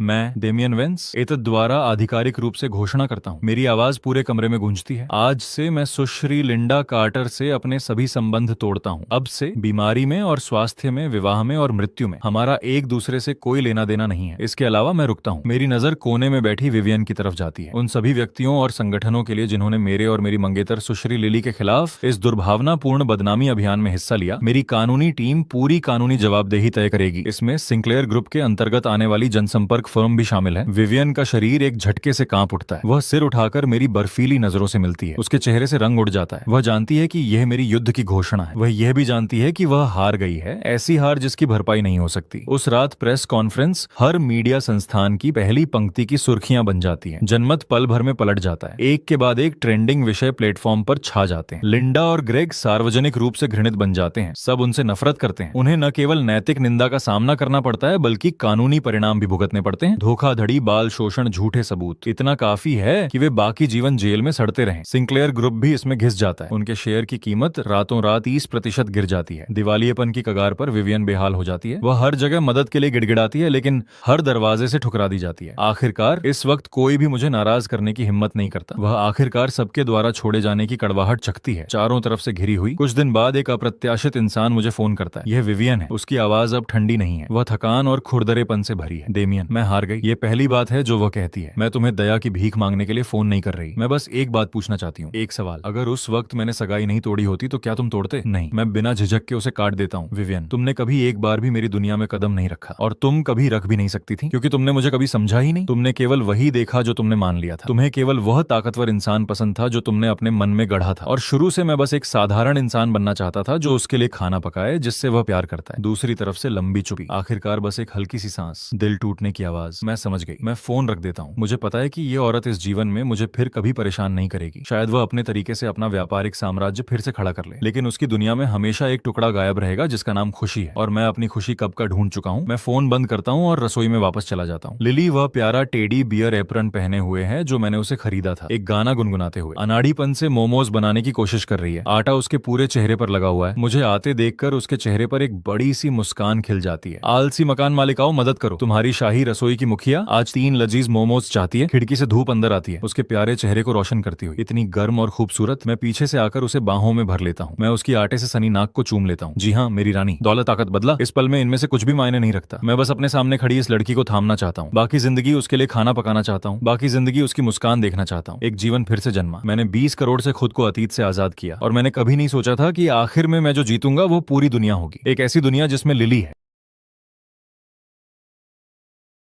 मैं डेमियन वेंस एतद द्वारा आधिकारिक रूप से घोषणा करता हूँ। मेरी आवाज पूरे कमरे में गूंजती है। आज से मैं सुश्री लिंडा कार्टर से अपने सभी संबंध तोड़ता हूँ। अब से बीमारी में और स्वास्थ्य में, विवाह में और मृत्यु में हमारा एक दूसरे से कोई लेना देना नहीं है। इसके अलावा मैं रुकता हूँ। मेरी नजर कोने में बैठी विवियन की तरफ जाती है। उन सभी व्यक्तियों और संगठनों के लिए जिन्होंने मेरे और मेरी मंगेतर सुश्री लिली के खिलाफ इस दुर्भावनापूर्ण बदनामी अभियान में हिस्सा लिया। मेरी कानूनी टीम पूरी कानूनी जवाबदेही तय करेगी। इसमें सिंक्लेयर ग्रुप के अंतर्गत आने वाली जनसंपर्क फर्म भी शामिल है। विवियन का शरीर एक झटके से कांप उठता है। वह सिर उठाकर मेरी बर्फीली नजरों से मिलती है। उसके चेहरे से रंग उड़ जाता है। वह जानती है कि यह मेरी युद्ध की घोषणा है। वह यह भी जानती है कि वह हार गई है, ऐसी हार जिसकी भरपाई नहीं हो सकती। उस रात प्रेस कॉन्फ्रेंस हर मीडिया संस्थान की पहली पंक्ति की सुर्खियां बन जाती हैं। जनमत पल भर में पलट जाता है। एक के बाद एक ट्रेंडिंग विषय प्लेटफॉर्म पर छा जाते हैं। लिंडा और ग्रेग सार्वजनिक रूप से घृणित बन जाते हैं। सब उनसे नफरत करते हैं। उन्हें न केवल नैतिक निंदा का सामना करना पड़ता है, बल्कि कानूनी परिणाम भी भुगतने पड़ते हैं। धोखाधड़ी, बाल शोषण, झूठे सबूत, इतना काफी है कि वे बाकी जीवन जेल में सड़ते रहें। सिंक्लेयर ग्रुप भी इसमें घिस जाता है। उनके शेयर की कीमत रातों रात 30% गिर जाती है। दिवालियेपन की कगार पर विवियन बेहाल हो जाती है। वह हर जगह मदद के लिए गिड़गिड़ाती है, लेकिन हर दरवाजे से ठुकरा दी जाती है। आखिरकार इस वक्त कोई भी मुझे नाराज करने की हिम्मत नहीं करता। वह आखिरकार सबके द्वारा छोड़े जाने की कड़वाहट चखती है, चारों तरफ से घिरी हुई। कुछ दिन बाद एक अप्रत्याशित इंसान मुझे फोन करता है। यह विवियन है। उसकी आवाज अब ठंडी नहीं है, वह थकान और खुरदरेपन से भरी है। डेमियन, मैं हार गई। ये पहली बात है जो वह कहती है। मैं तुम्हें दया की भीख मांगने के लिए फोन नहीं कर रही। मैं बस एक बात पूछना चाहती हूँ, एक सवाल, अगर उस वक्त मैंने सगाई नहीं तोड़ी होती तो क्या तुम तोड़ते? नहीं, मैं बिना झिझक के उसे काट देता हूँ। विवियन, तुमने कभी एक बार भी मेरी दुनिया में कदम नहीं रखा और तुम कभी रख भी नहीं सकती थी, क्योंकि तुमने मुझे कभी समझा ही नहीं। तुमने केवल वही देखा जो तुमने मान लिया था। तुम्हें केवल वह ताकतवर इंसान पसंद था जो तुमने अपने मन में गढ़ा था, और शुरू से मैं बस एक साधारण इंसान बनना चाहता था जो उसके लिए खाना पकाए, जिससे वह प्यार करता है। दूसरी तरफ से लंबी चुप्पी, आखिरकार बस एक हल्की सी सांस, दिल टूटने की आवाज। मैं समझ गई, मैं फोन रख देता हूँ। मुझे पता है कि ये औरत इस जीवन में मुझे फिर कभी परेशान नहीं करेगी। शायद वह अपने तरीके से अपना व्यापारिक साम्राज्य फिर से खड़ा कर ले, लेकिन उसकी दुनिया में हमेशा एक टुकड़ा गायब रहेगा जिसका नाम खुशी है, और मैं अपनी खुशी कब का ढूंढ चुका हूँ। मैं फोन बंद करता हूँ और रसोई में वापस चला जाता हूँ। लिली वह प्यारा टेडी बियर एप्रन पहने हुए है जो मैंने उसे खरीदा था, एक गाना गुनगुनाते हुए अनाड़ीपन से मोमोज बनाने की कोशिश कर रही है। आटा उसके पूरे चेहरे पर लगा हुआ है। मुझे आते देखकर उसके चेहरे पर एक बड़ी सी मुस्कान खिल जाती है। आलसी मकान मालिकाओं, मदद करो, तुम्हारी शाही रसोई की मुखिया आज 3 लजीज मोमोज चाहती है। खिड़की से धूप अंदर आती है, उसके प्यारे चेहरे को रोशन करती हुई, इतनी गर्म और खूबसूरत। मैं पीछे से आकर उसे बाहों में भर लेता हूँ। मैं उसकी आटे से सनी नाक को चूम लेता हूँ। जी हाँ मेरी रानी, दौलत ताकत बदला, इस पल में इनमें से कुछ भी मायने नहीं रखता। मैं बस अपने सामने खड़ी इस लड़की को थामना चाहता हूँ। बाकी जिंदगी उसके लिए खाना पकाना चाहता हूँ। बाकी जिंदगी उसकी मुस्कान देखना चाहता हूँ। एक जीवन फिर से जन्मा। मैंने 20 करोड़ से खुद को अतीत से आजाद किया, और मैंने कभी नहीं सोचा था कि आखिर में मैं जो जीतूंगा वो पूरी दुनिया होगी, एक ऐसी दुनिया जिसमें लिली है।